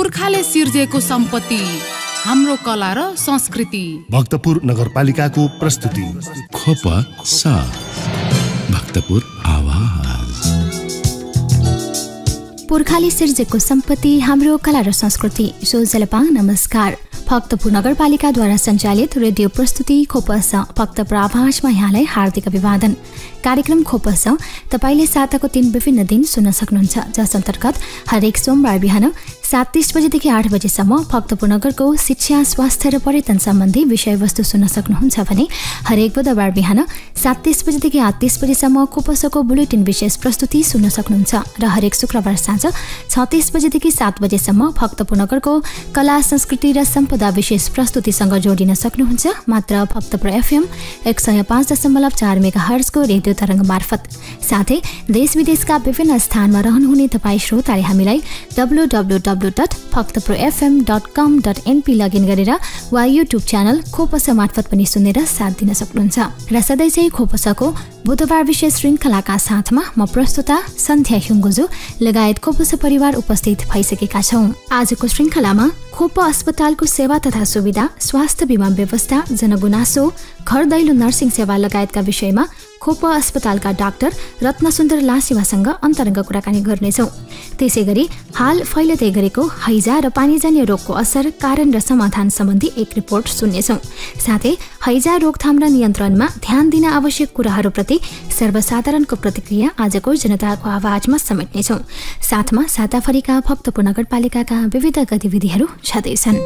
पुर्खाले सिर्जेको सम्पत्ति हाम्रो कला र संस्कृति। भक्तपुर नगरपालिकाको प्रस्तुति खोपसा भक्तपुर आवाज। पुर्खाले सिर्जेको सम्पत्ति हाम्रो कला र संस्कृति। सोझलपा नमस्कार। भक्तपुर नगरपालिकाद्वारा सञ्चालित रेडियो प्रस्तुति खोपस भक्तपुर आवाजमा यहाँलाई हार्दिक अभिवादन। कार्यक्रम खोपस तपाईले साताको 3 विभिन्न दिन सुन्न सक्नुहुन्छ, जस अन्तर्गत हरेक सोमबार बिहान 7:30 बजेदेखि 8 बजेसम्म भक्तपुर नगरको शिक्षा, स्वास्थ्य र पर्यटन सम्बन्धी विषयवस्तु सुन्न सक्नुहुन्छ भने हरेक बुधबार बिहान 7:30 बजेदेखि 8:30 बजेसम्म खोपसको बुलेटिन विशेष प्रस्तुति सुन्न सक्नुहुन्छ र हरेक शुक्रबार साँझ 6:30 बजेदेखि 7 बजेसम्म भक्तपुर नगरको कला, संस्कृति र सम्पदा विशेष प्रस्तुतिसँग जोडिन सक्नुहुन्छ मात्र भक्तपुर FM 105.4 मेगाहर्जको रेडियो तरङ्ग मार्फत। साथै देश विदेशका विभिन्न स्थानमा रहनुहुने तपाईँ श्रोताले हामीलाई www.bhaktapurfm.com.np लगइन गरेर वा युट्युब च्यानल खोपस मार्फत पनि सुनेर साथ दिन सक्नुहुन्छ। र सधैँ चाहिँ खोपसको बुधबार विशेष श्रृङ्खलाका साथमा म प्रस्तुता सन्ध्या ह्युङ्गोजु लगायत खोपस परिवार उपस्थित भइसकेका छौँ। आजको श्रृङ्खलामा खोप अस्पतालको सेवा तथा सुविधा, स्वास्थ्य बीमा व्यवस्था, जनगुनासो, घर दैलो नर्सिङ सेवा लगायतका विषयमा खोप अस्पतालका डाक्टर रत्नसुन्दर लासिवासँग अन्तरङ्ग कुराकानी गर्नेछौँ। त्यसैगरी हाल फैलिँदै गरेको हैजा र पानीजन्य रोगको असर, कारण र समाधान सम्बन्धी एक रिपोर्ट सुन्नेछौँ। साथै हैजा रोकथाम र नियन्त्रणमा ध्यान दिन आवश्यक कुराहरूप्रति सर्वसाधारणको प्रतिक्रिया आजको जनताको आवाजमा समेट्नेछौँ। साथमा साताभरिका भक्तपुर नगरपालिकाका विविध गतिविधिहरू छँदैछन्।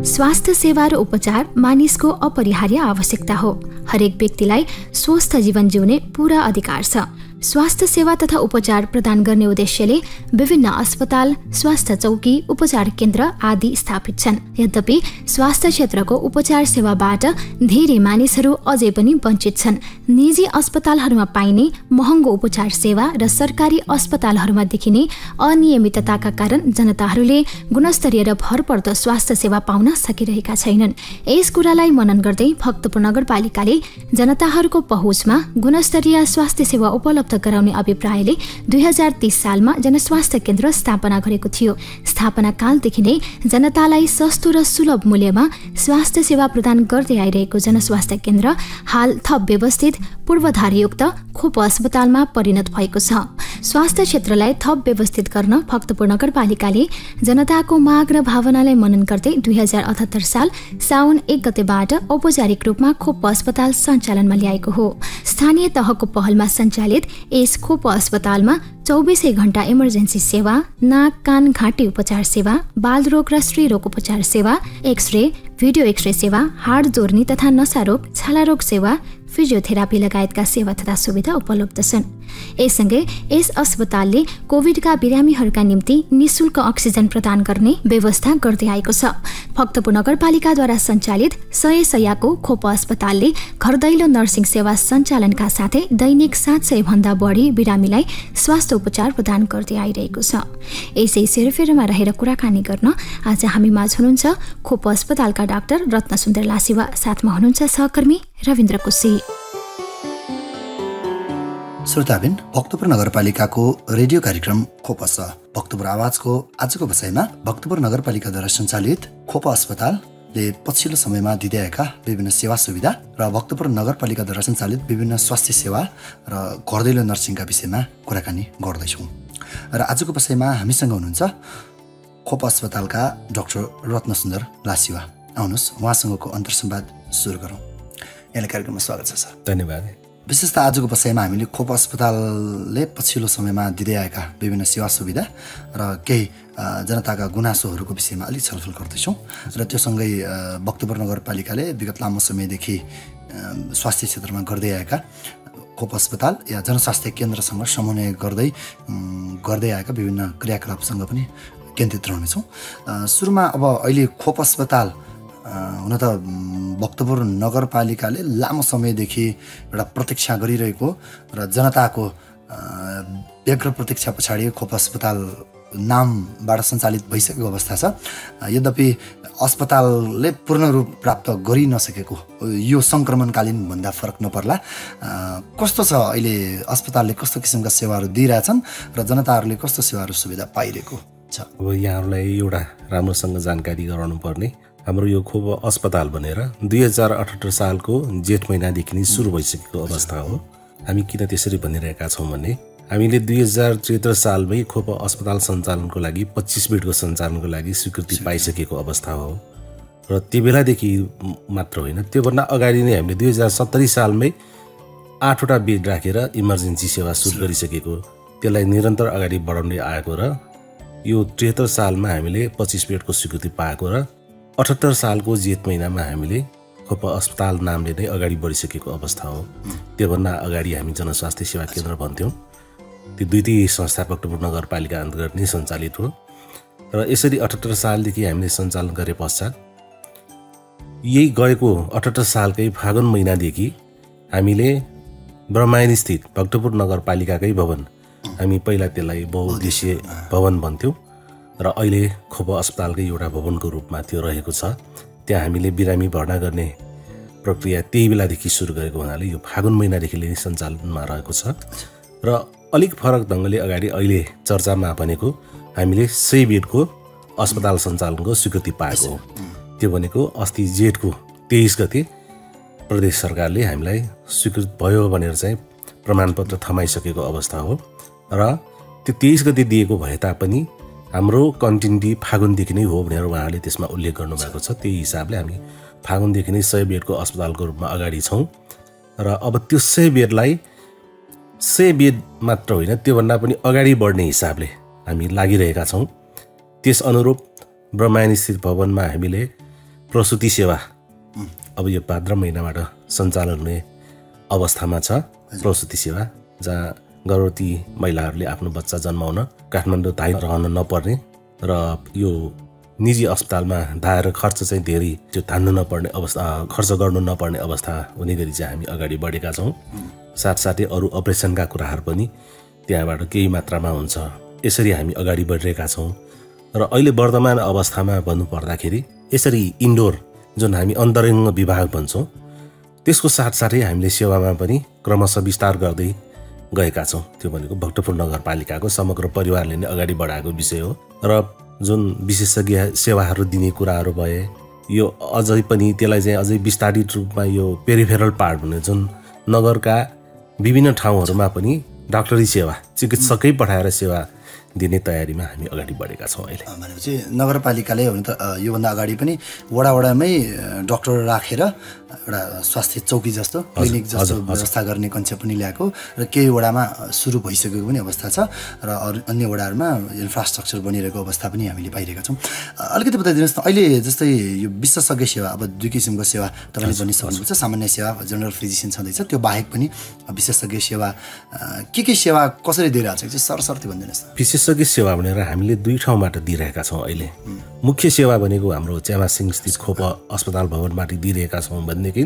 स्वास्थ्य सेवा र उपचार मानिसको अपरिहार्य आवश्यकता हो। हरेक व्यक्तिलाई स्वस्थ जीवन जिउने पूरा अधिकार छ। स्वास्थ्य सेवा तथा उपचार प्रदान गर्ने उद्देश्यले विभिन्न अस्पताल, स्वास्थ्य चौकी, उपचार केन्द्र आदि स्थापित छन्। यद्यपि स्वास्थ्य क्षेत्रको उपचार सेवाबाट धेरै मानिसहरू अझै पनि वञ्चित छन्। निजी अस्पतालहरूमा पाइने महँगो उपचार सेवा र सरकारी अस्पतालहरूमा देखिने अनियमितताका कारण जनताहरूले गुणस्तरीय र भरपर्दो स्वास्थ्य सेवा पाउन सकिरहेका छैनन्। यस कुरालाई मनन गर्दै भक्तपुर नगरपालिकाले जनताहरूको पहुँचमा गुणस्तरीय स्वास्थ्य सेवा उपलब्ध गराउने अभिप्रायले 2030 सालमा जनस्वास्थ्य केन्द्र स्थापना गरेको थियो। स्थापना कालदेखि नै जनतालाई सस्तो र सुलभ मूल्यमा स्वास्थ्य सेवा प्रदान गर्दै आइरहेको जनस्वास्थ्य केन्द्र हाल थप व्यवस्थित पूर्वाधारयुक्त खोप अस्पतालमा परिणत भएको छ। स्वास्थ्य क्षेत्रलाई थप व्यवस्थित गर्न भक्तपुर नगरपालिकाले जनताको माग र भावनालाई मनन गर्दै 2078 साल साउन 1 गतेबाट औपचारिक रूपमा खोप अस्पताल सञ्चालनमा ल्याएको हो। स्थानीय तहको पहलमा सञ्चालित यस खोप अस्पतालमा 24 घण्टा इमर्जेन्सी सेवा, नाक, कान, घाँटी उपचार सेवा, बालरोग र स्त्रीरोग उपचार सेवा, एक्सरे, भिडियो एक्सरे सेवा, हाड जोर्नी तथा नसारोग, छालारोग सेवा, फिजियोथेरापी लगायतका सेवा तथा सुविधा उपलब्ध छन्। यससँगै यस अस्पतालले कोभिडका बिरामीहरूका निम्ति निशुल्क अक्सिजन प्रदान गर्ने व्यवस्था गर्दै आएको छ। भक्तपुर नगरपालिकाद्वारा सञ्चालित 100 शय्याको खोप अस्पतालले घर दैलो नर्सिङ सेवा सञ्चालनका साथै दैनिक 700 भन्दा बढी बिरामीलाई स्वास्थ्य उपचार प्रदान गर्दै आइरहेको छ। यसै सेरोफेरोमा रहेर कुराकानी गर्न आज हामी माझ हुनुहुन्छ खोप अस्पतालका डाक्टर रत्नसुन्दर लासिवा, साथमा हुनुहुन्छ सहकर्मी रविन्द्र कोशी। श्रोताबिन, भक्तपुर नगरपालिकाको रेडियो कार्यक्रम खोपस भक्तपुर आवाजको आजको विषयमा भक्तपुर नगरपालिकाद्वारा सञ्चालित खोप अस्पतालले पछिल्लो समयमा दिँदै आएका विभिन्न सेवा सुविधा र भक्तपुर नगरपालिकाद्वारा सञ्चालित विभिन्न स्वास्थ्य सेवा र घर दैलो नर्सिङका विषयमा कुराकानी गर्दैछौँ। र आजको विषयमा हामीसँग हुनुहुन्छ खोप अस्पतालका डाक्टर रत्नसुन्दर लासिवा। आउनुहोस् उहाँसँगको अन्तर्संवाद सुरु गरौँ। यहाँलाई कार्यक्रममा स्वागत छ सर। धन्यवाद। विशेषतः आजको विषयमा हामीले खोप अस्पतालले पछिल्लो समयमा दिँदै आएका विभिन्न सेवा सुविधा र केही जनताका गुनासोहरूको विषयमा अलिक छलफल गर्दैछौँ। र त्योसँगै भक्तपुर नगरपालिकाले विगत लामो समयदेखि स्वास्थ्य क्षेत्रमा गर्दै आएका खोप अस्पताल या जनस्वास्थ्य केन्द्रसँग समन्वय गर्दै आएका विभिन्न क्रियाकलापसँग पनि केन्द्रित रहनेछौँ। सुरुमा अब अहिले खोप अस्पताल हुन त भक्तपुर नगरपालिकाले लामो समयदेखि एउटा प्रतीक्षा गरिरहेको र जनताको व्यग्र प्रतीक्षा पछाडि खोप अस्पताल नामबाट सञ्चालित भइसकेको अवस्था छ। यद्यपि अस्पतालले पूर्ण रूप प्राप्त गरि नसकेको यो सङ्क्रमणकालीन भन्दा फरक नपर्ला। कस्तो छ अहिले अस्पतालले कस्तो किसिमका सेवाहरू दिइरहेछन् र जनताहरूले कस्तो सेवाहरू सुविधा पाइरहेको अब यहाँहरूलाई एउटा राम्रोसँग जानकारी गराउनु पर्ने, हाम्रो यो खोप अस्पताल भनेर 2078 सालको जेठ महिनादेखि नै सुरु भइसकेको अवस्था हो। हामी किन त्यसरी भनिरहेका छौँ भने हामीले 2073 सालमै खोप अस्पताल सञ्चालनको लागि 25 बेडको सञ्चालनको लागि स्वीकृति पाइसकेको अवस्था हो र त्यो बेलादेखि मात्र होइन, त्योभन्दा अगाडि नै हामीले 2070 सालमै 8वटा बेड राखेर इमर्जेन्सी सेवा सुरु गरिसकेको, त्यसलाई निरन्तर अगाडि बढाउँदै आएको र यो 73 सालमा हामीले 25 बेडको स्वीकृति पाएको र 78 सालको जेठ महिनामा हामीले खोप अस्पताल नामले नै अगाडि बढिसकेको अवस्था हो। त्योभन्दा अगाडि हामी जनस्वास्थ्य सेवा केन्द्र भन्थ्यौँ। त्यो दुईटै संस्था भक्तपुर नगरपालिका अन्तर्गत नै सञ्चालित हो र यसरी 78 सालदेखि हामीले सञ्चालन गरे पश्चात यही गएको 78 सालकै फागुन महिनादेखि हामीले ब्रह्मायन स्थित भक्तपुर नगरपालिकाकै भवन, हामी पहिला त्यसलाई बहुउद्देश्य भवन भन्थ्यौँ र अहिले खोप अस्पतालकै एउटा भवनको रूपमा त्यो रहेको छ। त्यहाँ हामीले बिरामी भर्ना गर्ने प्रक्रिया त्यही बेलादेखि सुरु गरेको हुनाले यो फागुन महिनादेखि नै सञ्चालनमा रहेको छ र अलिक फरक ढङ्गले अगाडि अहिले चर्चामा भनेको हामीले 100 बेडको अस्पताल सञ्चालनको स्वीकृति पाएको हो। त्यो भनेको अस्ति जेठको 23 गते प्रदेश सरकारले हामीलाई स्वीकृत भयो भनेर चाहिँ प्रमाणपत्र थमाइसकेको अवस्था हो र त्यो 23 गते दिएको भए तापनि हाम्रो कन्टिन्युटी फागुनदेखि नै हो भनेर उहाँले त्यसमा उल्लेख गर्नुभएको छ। त्यही हिसाबले हामी फागुनदेखि नै 100 बेडको अस्पतालको रूपमा अगाडि छौँ र अब त्यो 100 बेडलाई 100 बेड मात्र होइन, त्योभन्दा पनि अगाडि बढ्ने हिसाबले हामी लागिरहेका छौँ। त्यस अनुरूप ब्रह्मायन स्थित भवनमा हामीले प्रसुति सेवा अब यो भाद्र महिनाबाट सञ्चालन हुने अवस्थामा छ। प्रसुति सेवा जहाँ गर्भवती महिलाहरूले आफ्नो बच्चा जन्माउन काठमाडौँ धाइ रहन नपर्ने र यो निजी अस्पतालमा धाएर खर्च चाहिँ धेरै त्यो धान्नु नपर्ने अवस्था, खर्च गर्नु नपर्ने अवस्था हुने गरी चाहिँ हामी अगाडि बढेका छौँ। साथसाथै अरू अपरेसनका कुराहरू पनि त्यहाँबाट केही मात्रामा हुन्छ। यसरी हामी अगाडि बढिरहेका छौँ र अहिले वर्तमान अवस्थामा भन्नुपर्दाखेरि यसरी इन्डोर जुन हामी अन्तरङ्ग विभाग भन्छौँ त्यसको साथसाथै हामीले सेवामा पनि क्रमशः विस्तार गर्दै गएका छौँ। त्यो भनेको भक्तपुर नगरपालिकाको समग्र परिवारले नै अगाडि बढाएको विषय हो र जुन विशेषज्ञ सेवाहरू दिने कुराहरू भए यो अझै पनि त्यसलाई चाहिँ अझै विस्तारित रूपमा यो पेरिफेरल पार्ट भने जुन नगरका विभिन्न ठाउँहरूमा पनि डाक्टरी सेवा चिकित्सकै पठाएर सेवा दिने तयारीमा हामी अगाडि बढेका छौँ। अहिले भनेपछि नगरपालिकाले हुन त योभन्दा अगाडि पनि वडामै डाक्टर राखेर एउटा स्वास्थ्य चौकी जस्तो क्लिनिक जस्तो व्यवस्था गर्ने कन्सेप्ट पनि ल्याएको र केही वडामा सुरु भइसकेको पनि अवस्था छ र अरू अन्य वडाहरूमा इन्फ्रास्ट्रक्चर बनिरहेको अवस्था पनि हामीले पाइरहेका छौँ। अलिकति बताइदिनुहोस् न, अहिले जस्तै यो विशेषज्ञ सेवा अब दुई किसिमको सेवा तपाईँले भनिसक्नुहुन्छ। सामान्य सेवा जनरल फिजिसियन छँदैछ, त्यो बाहेक पनि विशेषज्ञ सेवा के सेवा कसरी दिइरहेको छ सरसर्ती भनिदिनुहोस् न। विशेषज्ञ सेवा भनेर हामीले दुई ठाउँबाट दिइरहेका छौँ। अहिले मुख्य सेवा भनेको हाम्रो च्यामासिङ स्थित खोप अस्पताल भवनबाट दिइरहेका छौँ भनेदेखि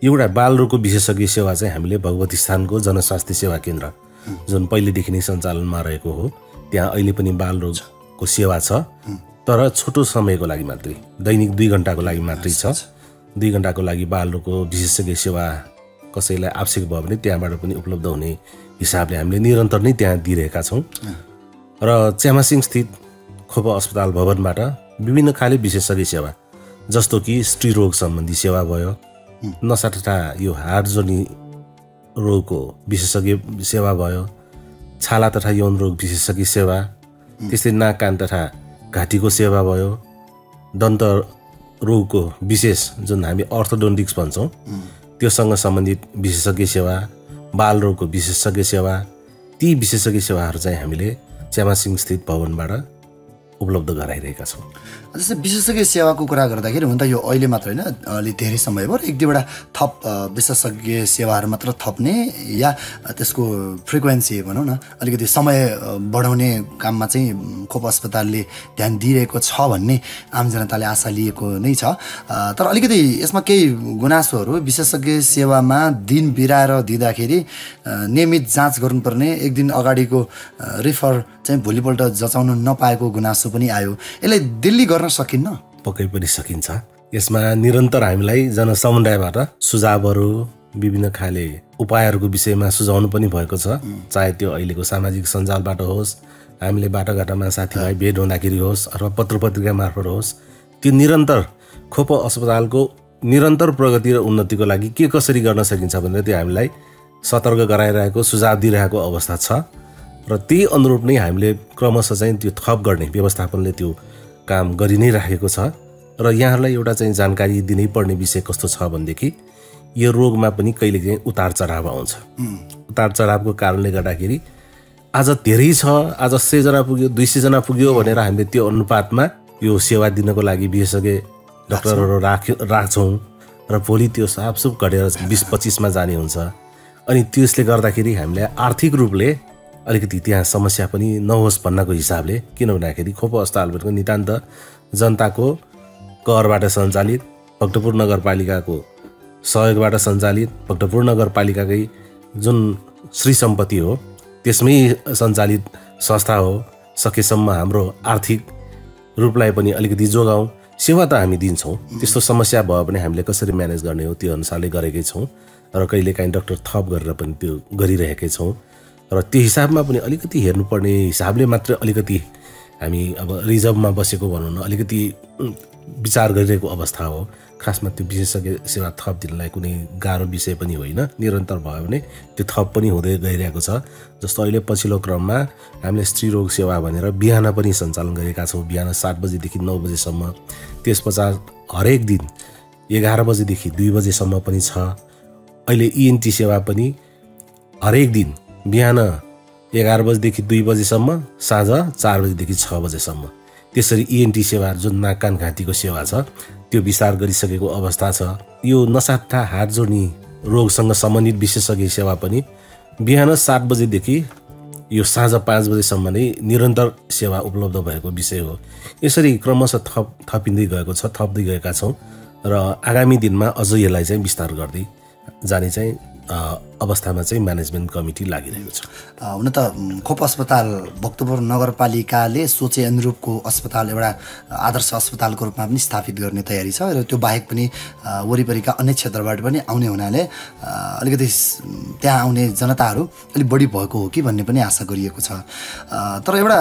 एउटा बालरोगको विशेषज्ञ सेवा चाहिँ हामीले भगवती स्थानको जनस्वास्थ्य सेवा केन्द्र जुन पहिलेदेखि नै सञ्चालनमा रहेको हो त्यहाँ अहिले पनि बालरोगको सेवा छ, तर छोटो समयको लागि मात्रै, दैनिक 2 घण्टाको लागि मात्रै छ। 2 घण्टाको लागि बालरोगको विशेषज्ञ सेवा कसैलाई आवश्यक भयो भने त्यहाँबाट पनि उपलब्ध हुने हिसाबले हामीले निरन्तर नै त्यहाँ दिइरहेका छौँ र च्यामासिङ स्थित खोप अस्पताल भवनबाट विभिन्न खाले विशेषज्ञ सेवा जस्तो कि स्त्रीरोग सम्बन्धी सेवा भयो, नसा तथा यो हाड जोर्नी रोगको विशेषज्ञ सेवा भयो, छाला तथा यौन रोग विशेषज्ञ सेवा, त्यस्तै नाक कान तथा घाँटीको सेवा भयो, दन्त रोगको विशेष जुन हामी अर्थोडोन्टिक्स भन्छौँ त्योसँग सम्बन्धित विशेषज्ञ सेवा, बाल रोगको विशेषज्ञ सेवा, ती विशेषज्ञ सेवाहरू चाहिँ हामीले च्यामासिङ स्थित भवनबाट उपलब्ध गराइरहेका छौँ। जस्तै विशेषज्ञ सेवाको कुरा गर्दाखेरि हुन त यो अहिले मात्र होइन, अलि धेरै समय भयो, 1-2वटा थप विशेषज्ञ सेवाहरू मात्र थप्ने या त्यसको फ्रिक्वेन्सी भनौँ न अलिकति समय बढाउने काममा चाहिँ खोप अस्पतालले ध्यान दिइरहेको छ भन्ने आम जनताले आशा लिएको नै छ। तर अलिकति यसमा केही गुनासोहरू विशेषज्ञ सेवामा दिन बिराएर दिँदाखेरि नियमित जाँच गर्नुपर्ने, एक दिन अगाडिको रिफर चाहिँ भोलिपल्ट जचाउनु नपाएको गुनासो पनि आयो। यसलाई दिल्ली गर्न सकिन्न? पक्कै पनि सकिन्छ। यसमा निरन्तर हामीलाई जनसमुदायबाट सुझावहरू, विभिन्न खाले उपायहरूको विषयमा सुझाउनु पनि भएको छ, चाहे त्यो अहिलेको सामाजिक सञ्जालबाट होस्, हामीले बाटोघाटोमा साथीभाइ भेट हुँदाखेरि होस् अथवा पत्र पत्रिका मार्फत होस् त्यो निरन्तर खोप अस्पतालको निरन्तर प्रगति र उन्नतिको लागि के कसरी गर्न सकिन्छ भनेर त्यो हामीलाई सतर्क गराइरहेको सुझाव दिइरहेको अवस्था छ र त्यही अनुरूप नै हामीले क्रमशः चाहिँ त्यो थप गर्ने व्यवस्थापनले त्यो काम गरि नै राखेको छ र यहाँहरूलाई एउटा चाहिँ जानकारी दिनै पर्ने विषय कस्तो छ भनेदेखि यो रोगमा पनि कहिलेकाहीँ उतार चढाव आउँछ उतार चढावको कारणले गर्दाखेरि आज धेरै छ आज 100 जना पुग्यो 200 जना पुग्यो भनेर हामीले त्यो अनुपातमा यो सेवा दिनको लागि विशेषज्ञ डाक्टरहरू राख्छौँ र भोलि त्यो साफसुफ घटेर 20-25 मा जाने हुन्छ अनि त्यसले गर्दाखेरि हामीले आर्थिक रूपले अलिकति त्यहाँ समस्या पनि नहोस् भन्नको हिसाबले किन भन्दाखेरि खोप अस्पतालहरूको नितान्त जनताको करबाट सञ्चालित भक्तपुर नगरपालिकाको सहयोगबाट सञ्चालित भक्तपुर नगरपालिकाकै जुन श्री सम्पत्ति हो त्यसमै सञ्चालित संस्था हो सकेसम्म हाम्रो आर्थिक रूपलाई पनि अलिकति जोगाउँ सेवा त हामी दिन्छौँ त्यस्तो समस्या भयो भने हामीले कसरी म्यानेज गर्ने हो त्यो अनुसारले गरेकै छौँ र कहिलेकाहीँ डाक्टर थप गरेर पनि त्यो गरिरहेकै छौँ र त्यो हिसाबमा पनि अलिकति हेर्नुपर्ने हिसाबले मात्र अलिकति हामी अब रिजर्भमा बसेको भनौँ न अलिकति विचार गरिरहेको अवस्था हो खासमा त्यो विशेषज्ञ सेवा थप दिनलाई कुनै गाह्रो विषय पनि होइन निरन्तर भयो भने त्यो थप पनि हुँदै गइरहेको छ जस्तो अहिले पछिल्लो क्रममा हामीले स्त्रीरोग सेवा भनेर बिहान पनि सञ्चालन गरेका छौँ बिहान 7 बजेदेखि 9 बजेसम्म त्यस पश्चात हरेक दिन 11 बजेदेखि 2 बजेसम्म पनि छ अहिले ENT सेवा पनि हरेक दिन बिहान 11 बजेदेखि 2 बजेसम्म साँझ 4 बजेदेखि 6 बजेसम्म त्यसरी ENT सेवा जुन नाक कान घाँटीको सेवा छ त्यो विस्तार गरिसकेको अवस्था छ यो नसा तथा हात जोड्ने रोगसँग सम्बन्धित विशेषज्ञ सेवा पनि बिहान 7 बजेदेखि यो साँझ 5 बजेसम्म नै निरन्तर सेवा उपलब्ध भएको विषय हो यसरी क्रमशः थपिँदै गएको छ थप्दै गएका छौँ र आगामी दिनमा अझ यसलाई चाहिँ विस्तार गर्दै जाने चाहिँ अवस्थामा चाहिँ म्यानेजमेन्ट कमिटी लागिरहेको छ हुन त खोप अस्पताल भक्तपुर नगरपालिकाले सोचे अनुरूपको अस्पताल एउटा आदर्श अस्पतालको रूपमा पनि स्थापित गर्ने तयारी छ र त्यो बाहेक पनि वरिपरिका अन्य क्षेत्रबाट पनि आउने हुनाले अलिकति त्यहाँ आउने जनताहरू अलिक बढी भएको हो कि भन्ने पनि आशा गरिएको छ तर एउटा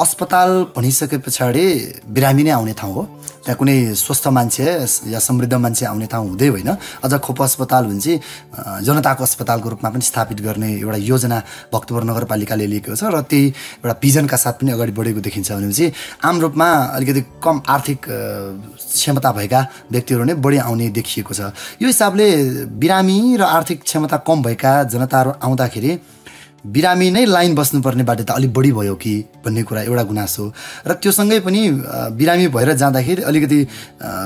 अस्पताल भनिसके पछाडि बिरामी नै आउने ठाउँ हो त्यहाँ कुनै स्वस्थ मान्छे या समृद्ध मान्छे आउने ठाउँ हुँदै होइन अझ खोप अस्पताल भन्छ जनताको अस्पतालको रूपमा पनि स्थापित गर्ने एउटा योजना भक्तपुर नगरपालिकाले लिएको छ र त्यही एउटा भिजनका साथ पनि अगाडि बढेको देखिन्छ भनेपछि आम रूपमा अलिकति कम आर्थिक क्षमता भएका व्यक्तिहरू नै बढी आउने देखिएको छ यो हिसाबले बिरामी र आर्थिक क्षमता कम भएका जनताहरू आउँदाखेरि बिरामी नै लाइन बस्नुपर्ने बाटो त अलिक बढी भयो कि भन्ने कुरा एउटा गुनासो र त्योसँगै पनि बिरामी भएर जाँदाखेरि अलिकति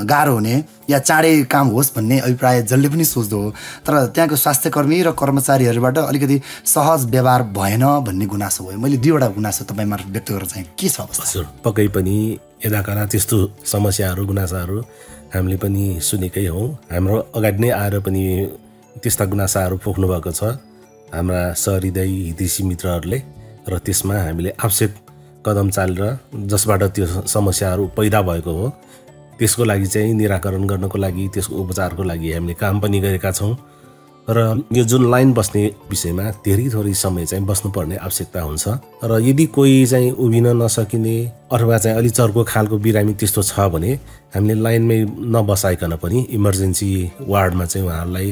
गाह्रो हुने या चाँडै काम होस् भन्ने अभिप्राय जसले पनि सोच्दो हो तर त्यहाँको स्वास्थ्यकर्मी र कर्मचारीहरूबाट अलिकति सहज व्यवहार भएन भन्ने गुनासो भयो मैले दुईवटा गुनासो तपाईँ मार्फत व्यक्त गर्न चाहेँ के छ अवस्था पक्कै पनि यदाकदा त्यस्तो समस्याहरू गुनासाहरू हामीले पनि सुनेकै हौँ हाम्रो अगाडि नै आएर पनि त्यस्ता गुनासाहरू पोख्नु भएको छ हाम्रा सहृदय हितैषी मित्रहरूले र त्यसमा हामीले आवश्यक कदम चालेर जसबाट त्यो समस्याहरू पैदा भएको हो त्यसको लागि चाहिँ निराकरण गर्नको लागि त्यसको उपचारको लागि हामीले काम पनि गरेका छौँ र यो जुन लाइन बस्ने विषयमा धेरै थोरै समय चाहिँ बस्नुपर्ने आवश्यकता हुन्छ र यदि कोही चाहिँ उभिन नसकिने अथवा चाहिँ अलि चर्को खालको बिरामी त्यस्तो छ भने हामीले लाइनमै नबसाइकन पनि इमर्जेन्सी वार्डमा चाहिँ उहाँहरूलाई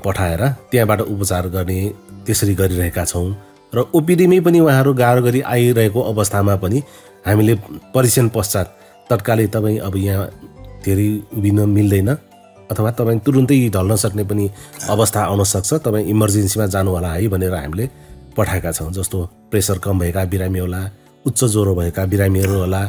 पठाएर त्यहाँबाट उपचार गर्ने त्यसरी गरिरहेका छौँ र ओपिडीमै पनि उहाँहरू गाह्रो गरी आइरहेको अवस्थामा पनि हामीले परीक्षण पश्चात तत्कालै तपाईँ अब यहाँ धेरै उभिन मिल्दैन अथवा तपाईँ तुरुन्तै ढल्न सक्ने पनि अवस्था आउन सक्छ तपाईँ इमर्जेन्सीमा जानु होला है भनेर हामीले पठाएका छौँ जस्तो प्रेसर कम भएका बिरामी होला उच्च ज्वरो भएका बिरामीहरू होला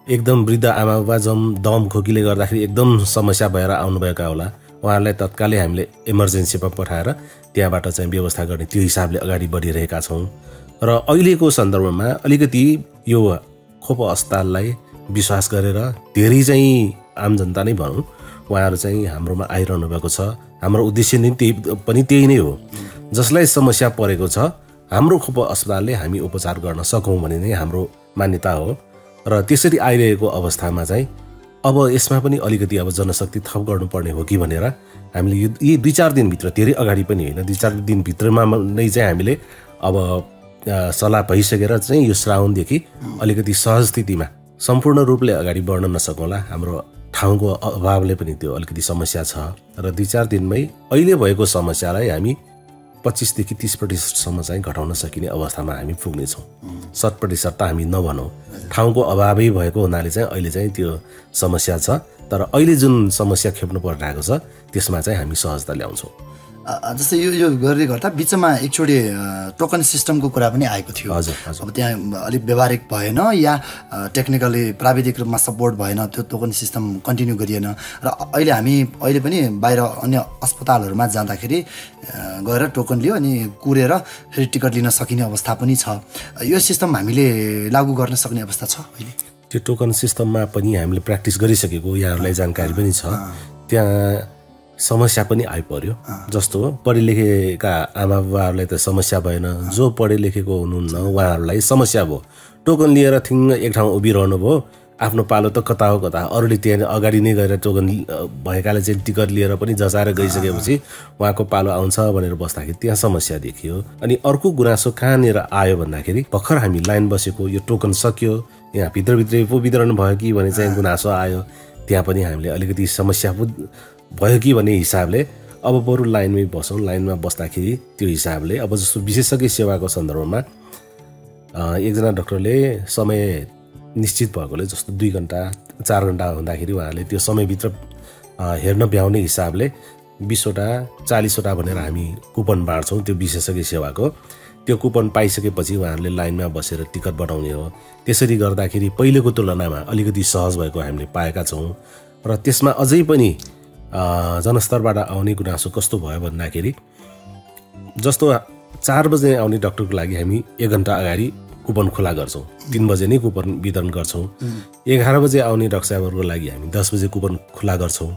एकदम वृद्ध आमा बुबा दम खोकीले गर्दाखेरि एकदम समस्या भएर आउनुभएका होला उहाँहरूलाई तत्कालै हामीले इमर्जेन्सीमा पठाएर त्यहाँबाट चाहिँ व्यवस्था गर्ने त्यो हिसाबले अगाडि बढिरहेका छौँ र अहिलेको सन्दर्भमा अलिकति यो खोप अस्पताललाई विश्वास गरेर धेरै चाहिँ आम जनता नै भनौँ उहाँहरू चाहिँ हाम्रोमा आइरहनु भएको छ हाम्रो उद्देश्य नै त्यही नै हो जसलाई समस्या परेको छ हाम्रो खोप अस्पतालले हामी उपचार गर्न सकौँ भन्ने नै हाम्रो मान्यता हो र त्यसरी आइरहेको अवस्थामा चाहिँ अब यसमा पनि अलिकति अब जनशक्ति थप गर्नुपर्ने हो कि भनेर हामीले यी 2-4 दिनभित्र धेरै अगाडि पनि होइन 2-4 दिनभित्रमा नै चाहिँ हामीले अब सल्लाह भइसकेर चाहिँ यो श्रावणदेखि अलिकति सहज स्थितिमा सम्पूर्ण रूपले अगाडि बढ्न नसकौँला। हाम्रो ठाउँको अभावले पनि त्यो अलिकति समस्या छ र 2-4 दिनमै अहिले भएको समस्यालाई हामी 25 देखि 30% चाहिँ घटाउन सकिने अवस्थामा हामी पुग्नेछौँ। 100% त हामी नभनौँ, ठाउँको अभावै भएको हुनाले चाहिँ अहिले चाहिँ त्यो समस्या छ। तर अहिले जुन समस्या खेप्नु परिरहेको छ त्यसमा चाहिँ हामी सहजता ल्याउँछौँ। जस्तै यो गर्दै गर्दा बिचमा एकचोटि टोकन सिस्टमको कुरा पनि आएको थियो। हजुर। अब त्यहाँ अलिक व्यवहारिक भएन या टेक्निकली प्राविधिक रूपमा सपोर्ट भएन, त्यो टोकन सिस्टम कन्टिन्यू गरिएन र अहिले पनि बाहिर अन्य अस्पतालहरूमा जाँदाखेरि गएर टोकन लियो अनि कुरेर फेरि टिकट लिन सकिने अवस्था पनि छ। यो सिस्टम हामीले लागू गर्न सक्ने अवस्था छ अहिले? त्यो टोकन सिस्टममा पनि हामीले प्र्याक्टिस गरिसकेको यहाँहरूलाई जानकारी पनि छ। त्यहाँ समस्या पनि आइपर्यो। जस्तो पढे लेखेका आमा बाबाहरूलाई त समस्या भएन, जो पढे लेखेको हुनुहुन्न उहाँहरूलाई समस्या भयो। टोकन लिएर थिङ्ग एक ठाउँ उभिरहनु भयो, आफ्नो पालो त कता हो कता, अरूले त्यहाँ अगाडि नै गएर टोकन भएकाले चाहिँ टिकट लिएर पनि जचाएर गइसकेपछि उहाँको पालो आउँछ भनेर बस्दाखेरि त्यहाँ समस्या देखियो। अनि अर्को गुनासो कहाँनिर आयो भन्दाखेरि भर्खर हामी लाइन बसेको, यो टोकन सकियो, यहाँ भित्रभित्रै पो वितरण भयो कि भने चाहिँ गुनासो आयो। त्यहाँ पनि हामीले अलिकति समस्या भयो कि भन्ने हिसाबले अब बरु लाइनमै बसौँ। लाइनमा बस्दाखेरि त्यो हिसाबले अब जस्तो विशेषज्ञ सेवाको सन्दर्भमा एकजना डाक्टरले समय निश्चित भएकोले जस्तो 2 घन्टा 4 घन्टा हुँदाखेरि उहाँले त्यो समयभित्र हेर्न भ्याउने हिसाबले 20वटा 40वटा भनेर हामी कुपन बाँड्छौँ त्यो विशेषज्ञ सेवाको। त्यो कुपन पाइसकेपछि उहाँहरूले लाइनमा बसेर टिकट बनाउने हो। त्यसरी गर्दाखेरि पहिलेको तुलनामा अलिकति सहज भएको हामीले पाएका छौँ। र त्यसमा अझै पनि जनस्तरबाट आउने गुनासो कस्तो भयो भन्दाखेरि जस्तो 4 बजे आउने डाक्टरको लागि हामी 1 घन्टा अगाडि कुपन खुला गर्छौँ, 3 बजे नै कुपन वितरण गर्छौँ। 11 बजे आउने डाक्टर साहबहरूको लागि हामी 10 बजे कुपन खुला गर्छौँ।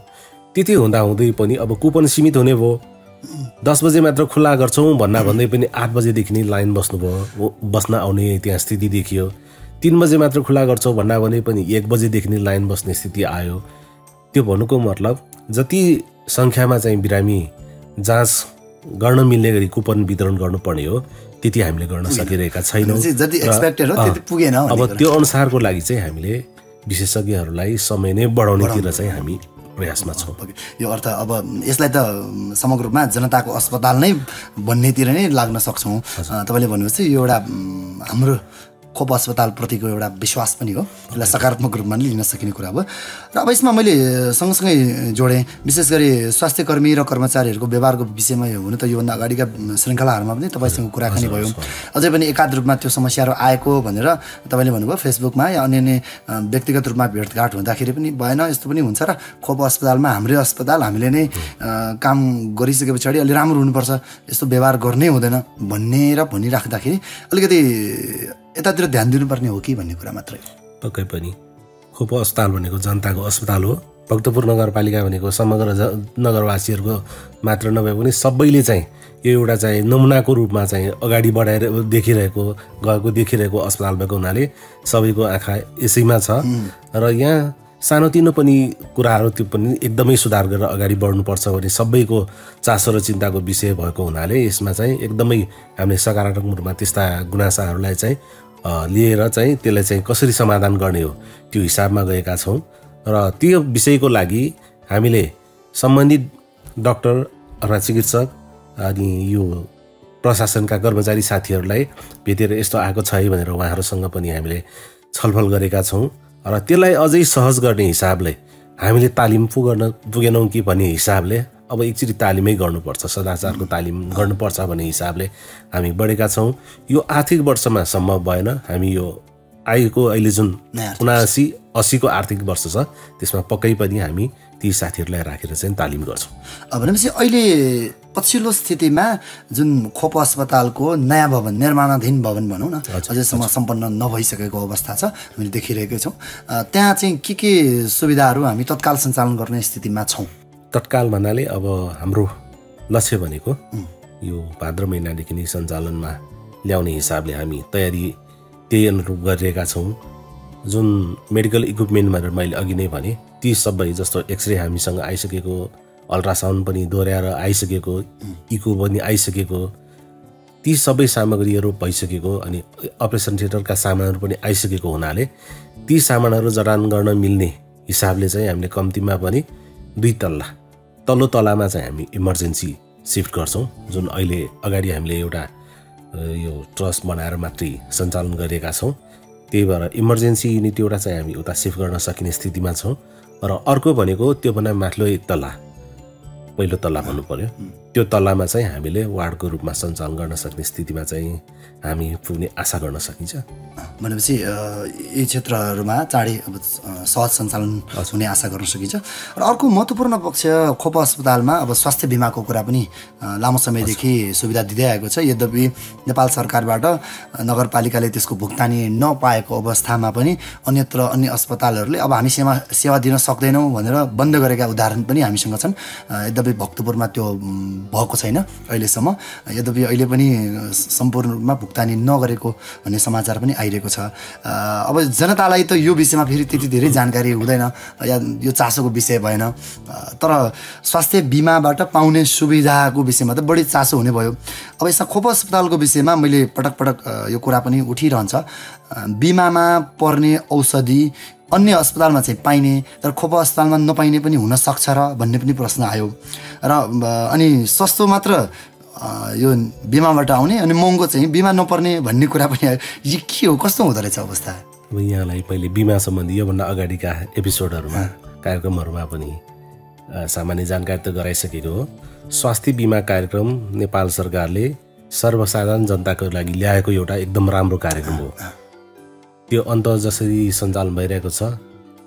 त्यति हुँदाहुँदै पनि अब कुपन सीमित हुने भयो, 10 बजे मात्र खुला गर्छौँ भन्दै पनि 8 बजेदेखि नै लाइन बस्न आउने त्यहाँ स्थिति देखियो। 3 बजे मात्र खुला गर्छौँ भन्दै पनि 1 बजेदेखि नै लाइन बस्ने स्थिति आयो। त्यो भन्नुको मतलब जति सङ्ख्यामा चाहिँ बिरामी जाँच गर्न मिल्ने गरी कुपन वितरण गर्नुपर्ने हो त्यति हामीले गर्न सकिरहेका छैनौँ। अब त्यो अनुसारको लागि चाहिँ हामीले विशेषज्ञहरूलाई समय नै बढाउनेतिर चाहिँ हामी प्रयासमा छौँ। यो अर्थ अब यसलाई त समग्र रूपमा जनताको अस्पताल नै भन्नेतिर नै लाग्न सक्छौँ। तपाईँले भन्नुहोस् यो एउटा हाम्रो खोप अस्पतालप्रतिको एउटा विश्वास पनि हो, यसलाई सकारात्मक रूपमा लिन सकिने कुरा हो। र अब यसमा मैले सँगसँगै जोडेँ विशेष गरी स्वास्थ्यकर्मी र कर्मचारीहरूको व्यवहारको विषयमा। हुन त योभन्दा अगाडिका श्रृङ्खलाहरूमा पनि तपाईँसँग कुराकानी भयो, अझै पनि एकाध रूपमा त्यो समस्याहरू आएको भनेर तपाईँले भन्नुभयो। फेसबुकमा या अन्य व्यक्तिगत रूपमा भेटघाट हुँदाखेरि पनि भएन, यस्तो पनि हुन्छ र खोप अस्पतालमा हाम्रै अस्पताल हामीले नै काम गरिसके पछाडि अलि राम्रो हुनुपर्छ, यस्तो व्यवहार गर्नै हुँदैन भनिराख्दाखेरि अलिकति यतातिर ध्यान दिनुपर्ने हो कि भन्ने कुरा मात्रै। पक्कै पनि खोप अस्पताल भनेको जनताको अस्पताल हो। भक्तपुर नगरपालिका भनेको समग्र नगरवासीहरूको मात्र नभए पनि सबैले चाहिँ यो एउटा चाहिँ नमुनाको रूपमा चाहिँ अगाडि बढाएर देखिरहेको अस्पताल भएको हुनाले सबैको आँखा यसैमा छ। र यहाँ सानोतिनो पनि कुराहरू त्यो पनि एकदमै सुधार गरेर अगाडि बढ्नुपर्छ भने सबैको चासो र चिन्ताको विषय भएको हुनाले यसमा चाहिँ एकदमै हामीले सकारात्मक रूपमा त्यस्ता गुनासाहरूलाई चाहिँ लिएर चाहिँ त्यसलाई चाहिँ कसरी समाधान गर्ने हो त्यो हिसाबमा गएका छौँ। र त्यो विषयको लागि हामीले सम्बन्धित डाक्टर अथवा चिकित्सक अनि यो प्रशासनका कर्मचारी साथीहरूलाई भेटेर यस्तो आएको छ है भनेर उहाँहरूसँग पनि हामीले छलफल गरेका छौँ। र त्यसलाई अझै सहज गर्ने हिसाबले हामीले तालिम पुगेनौँ कि भन्ने हिसाबले अब एकचोटि तालिमै गर्नुपर्छ, सदाचारको तालिम गर्नुपर्छ भन्ने हिसाबले हामी बढेका छौँ। यो आर्थिक वर्षमा सम्भव भएन। हामी यो अहिले जुन 79-80 को आर्थिक वर्ष छ त्यसमा पक्कै पनि हामी ती साथीहरूलाई राखेर चाहिँ तालिम गर्छौँ। भनेपछि अहिले पछिल्लो स्थितिमा जुन खोप अस्पतालको नयाँ भवन, निर्माणाधीन भवन भनौँ न, अझैसम्म सम्पन्न नभइसकेको अवस्था छ, हामीले देखिरहेकै छौँ। त्यहाँ चाहिँ के सुविधाहरू हामी तत्काल सञ्चालन गर्ने स्थितिमा छौँ? तत्काल भन्नाले अब हाम्रो लक्ष्य भनेको यो भाद्र महिनादेखि नै सञ्चालनमा ल्याउने हिसाबले हामी तयारी त्यही अनुरूप गरिरहेका छौँ। जुन मेडिकल इक्विपमेन्ट भनेर मैले अघि नै भने ती सबै जस्तो एक्सरे हामीसँग आइसकेको, अल्ट्रासाउन्ड पनि दोहोऱ्याएर आइसकेको, इको पनि आइसकेको, ती सबै सामग्रीहरू भइसकेको अनि अपरेसन थिएटरका सामानहरू पनि आइसकेको हुनाले ती सामानहरू जडान गर्न मिल्ने हिसाबले चाहिँ हामीले कम्तीमा पनि 2 तल्ला तल्लो तलामा चाहिँ हामी इमर्जेन्सी शिफ्ट गर्छौँ, जुन अहिले अगाडि हामीले एउटा यो ट्रस्ट बनाएर मात्रै सञ्चालन गरेका छौँ। त्यही भएर इमर्जेन्सी युनिट एउटा चाहिँ हामी उता शिफ्ट गर्न सकिने स्थितिमा छौँ। र अर्को भनेको त्यो भन्दा माथिल्लो तल्ला, पहिलो तल्ला भन्नु पर्यो, त्यो तल्लामा चाहिँ हामीले वार्डको रूपमा सञ्चालन गर्न सक्ने स्थितिमा चाहिँ हामी पुग्ने आशा गर्न सकिन्छ। भनेपछि यी क्षेत्रहरूमा चाँडै अब सहज सञ्चालन हुने आशा गर्न सकिन्छ। र अर्को महत्त्वपूर्ण पक्ष खोप अस्पतालमा अब स्वास्थ्य बिमाको कुरा पनि लामो समयदेखि सुविधा दिँदै आएको छ। यद्यपि नेपाल सरकारबाट नगरपालिकाले त्यसको भुक्तानी नपाएको अवस्थामा पनि अन्य अस्पतालहरूले अब हामी सेवा दिन सक्दैनौँ भनेर बन्द गरेका उदाहरण पनि हामीसँग छन्। यद्यपि भक्तपुरमा त्यो भएको छैन अहिलेसम्म। यद्यपि अहिले पनि सम्पूर्ण रूपमा भुक्तानी नगरेको भन्ने समाचार पनि आइरहेको छ। अब जनतालाई त यो विषयमा फेरि त्यति धेरै जानकारी हुँदैन या यो चासोको विषय भएन, तर स्वास्थ्य बिमाबाट पाउने सुविधाको विषयमा त बढी चासो हुने भयो। अब यसमा खोप अस्पतालको विषयमा मैले पटक यो कुरा पनि उठिरहन्छ, बिमामा पर्ने औषधि अन्य अस्पतालमा चाहिँ पाइने तर खोप अस्पतालमा नपाइने पनि हुन सक्छ र भन्ने पनि प्रश्न आयो। र अनि सस्तो मात्र यो बिमाबाट आउने अनि महँगो चाहिँ बिमा नपर्ने भन्ने कुरा पनि आयो। यो के हो, कस्तो हुँदो रहेछ अवस्था? अब यहाँलाई पहिले बिमा सम्बन्धी योभन्दा अगाडिका एपिसोडहरूमा कार्यक्रमहरूमा पनि सामान्य जानकारी त गराइसकेको हो। स्वास्थ्य बिमा कार्यक्रम नेपाल सरकारले सर्वसाधारण जनताको लागि ल्याएको एउटा एकदम राम्रो कार्यक्रम हो। त्यो अन्त जसरी सञ्चालन भइरहेको छ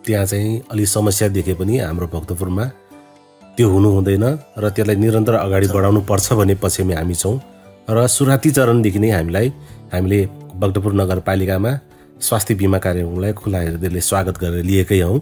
त्यहाँ चाहिँ अलि समस्या देखे पनि हाम्रो भक्तपुरमा त्यो हुनु हुँदैन र त्यसलाई निरन्तर अगाडि बढाउनु पर्छ भन्ने पक्षमा हामी छौँ। र सुरुवाती चरणदेखि नै हामीले भक्तपुर नगरपालिकामा स्वास्थ्य बिमा कार्यक्रमलाई खुला हृदयले स्वागत गरेर लिएकै हौँ।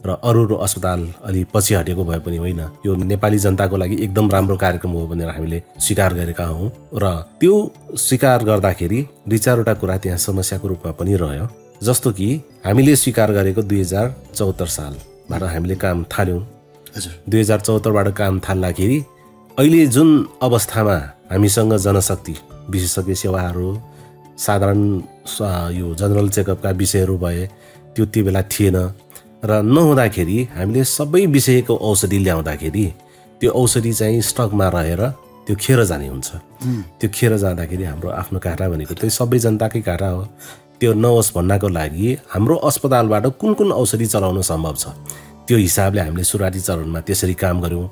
र अरू अस्पताल अलि पछि हटेको भए पनि होइन, यो नेपाली जनताको लागि एकदम राम्रो कार्यक्रम हो भनेर हामीले स्वीकार गरेका हौँ। र त्यो स्वीकार गर्दाखेरि 2-4वटा कुरा त्यहाँ समस्याको रूपमा पनि रह्यो। जस्तो कि हामीले स्वीकार गरेको 2074 सालबाट हामीले काम थाल्यौँ। 2074बाट काम थाल्दाखेरि अहिले जुन अवस्थामा हामीसँग जनशक्ति, विशेषज्ञ सेवाहरू, साधारण यो जनरल चेकअपका विषयहरू भए त्यो बेला थिएन। र नहुँदाखेरि हामीले सबै विषयको औषधि ल्याउँदाखेरि त्यो औषधि चाहिँ स्टकमा रहेर त्यो खेर जाने हुन्छ। त्यो खेर जाँदाखेरि हाम्रो आफ्नो घाटा भनेको त्यो सबै जनताकै घाटा हो। त्यो नहोस् भन्नको लागि हाम्रो अस्पतालबाट कुन औषधि चलाउन सम्भव छ त्यो हिसाबले हामीले सुरुवाती चरणमा त्यसरी काम गऱ्यौँ।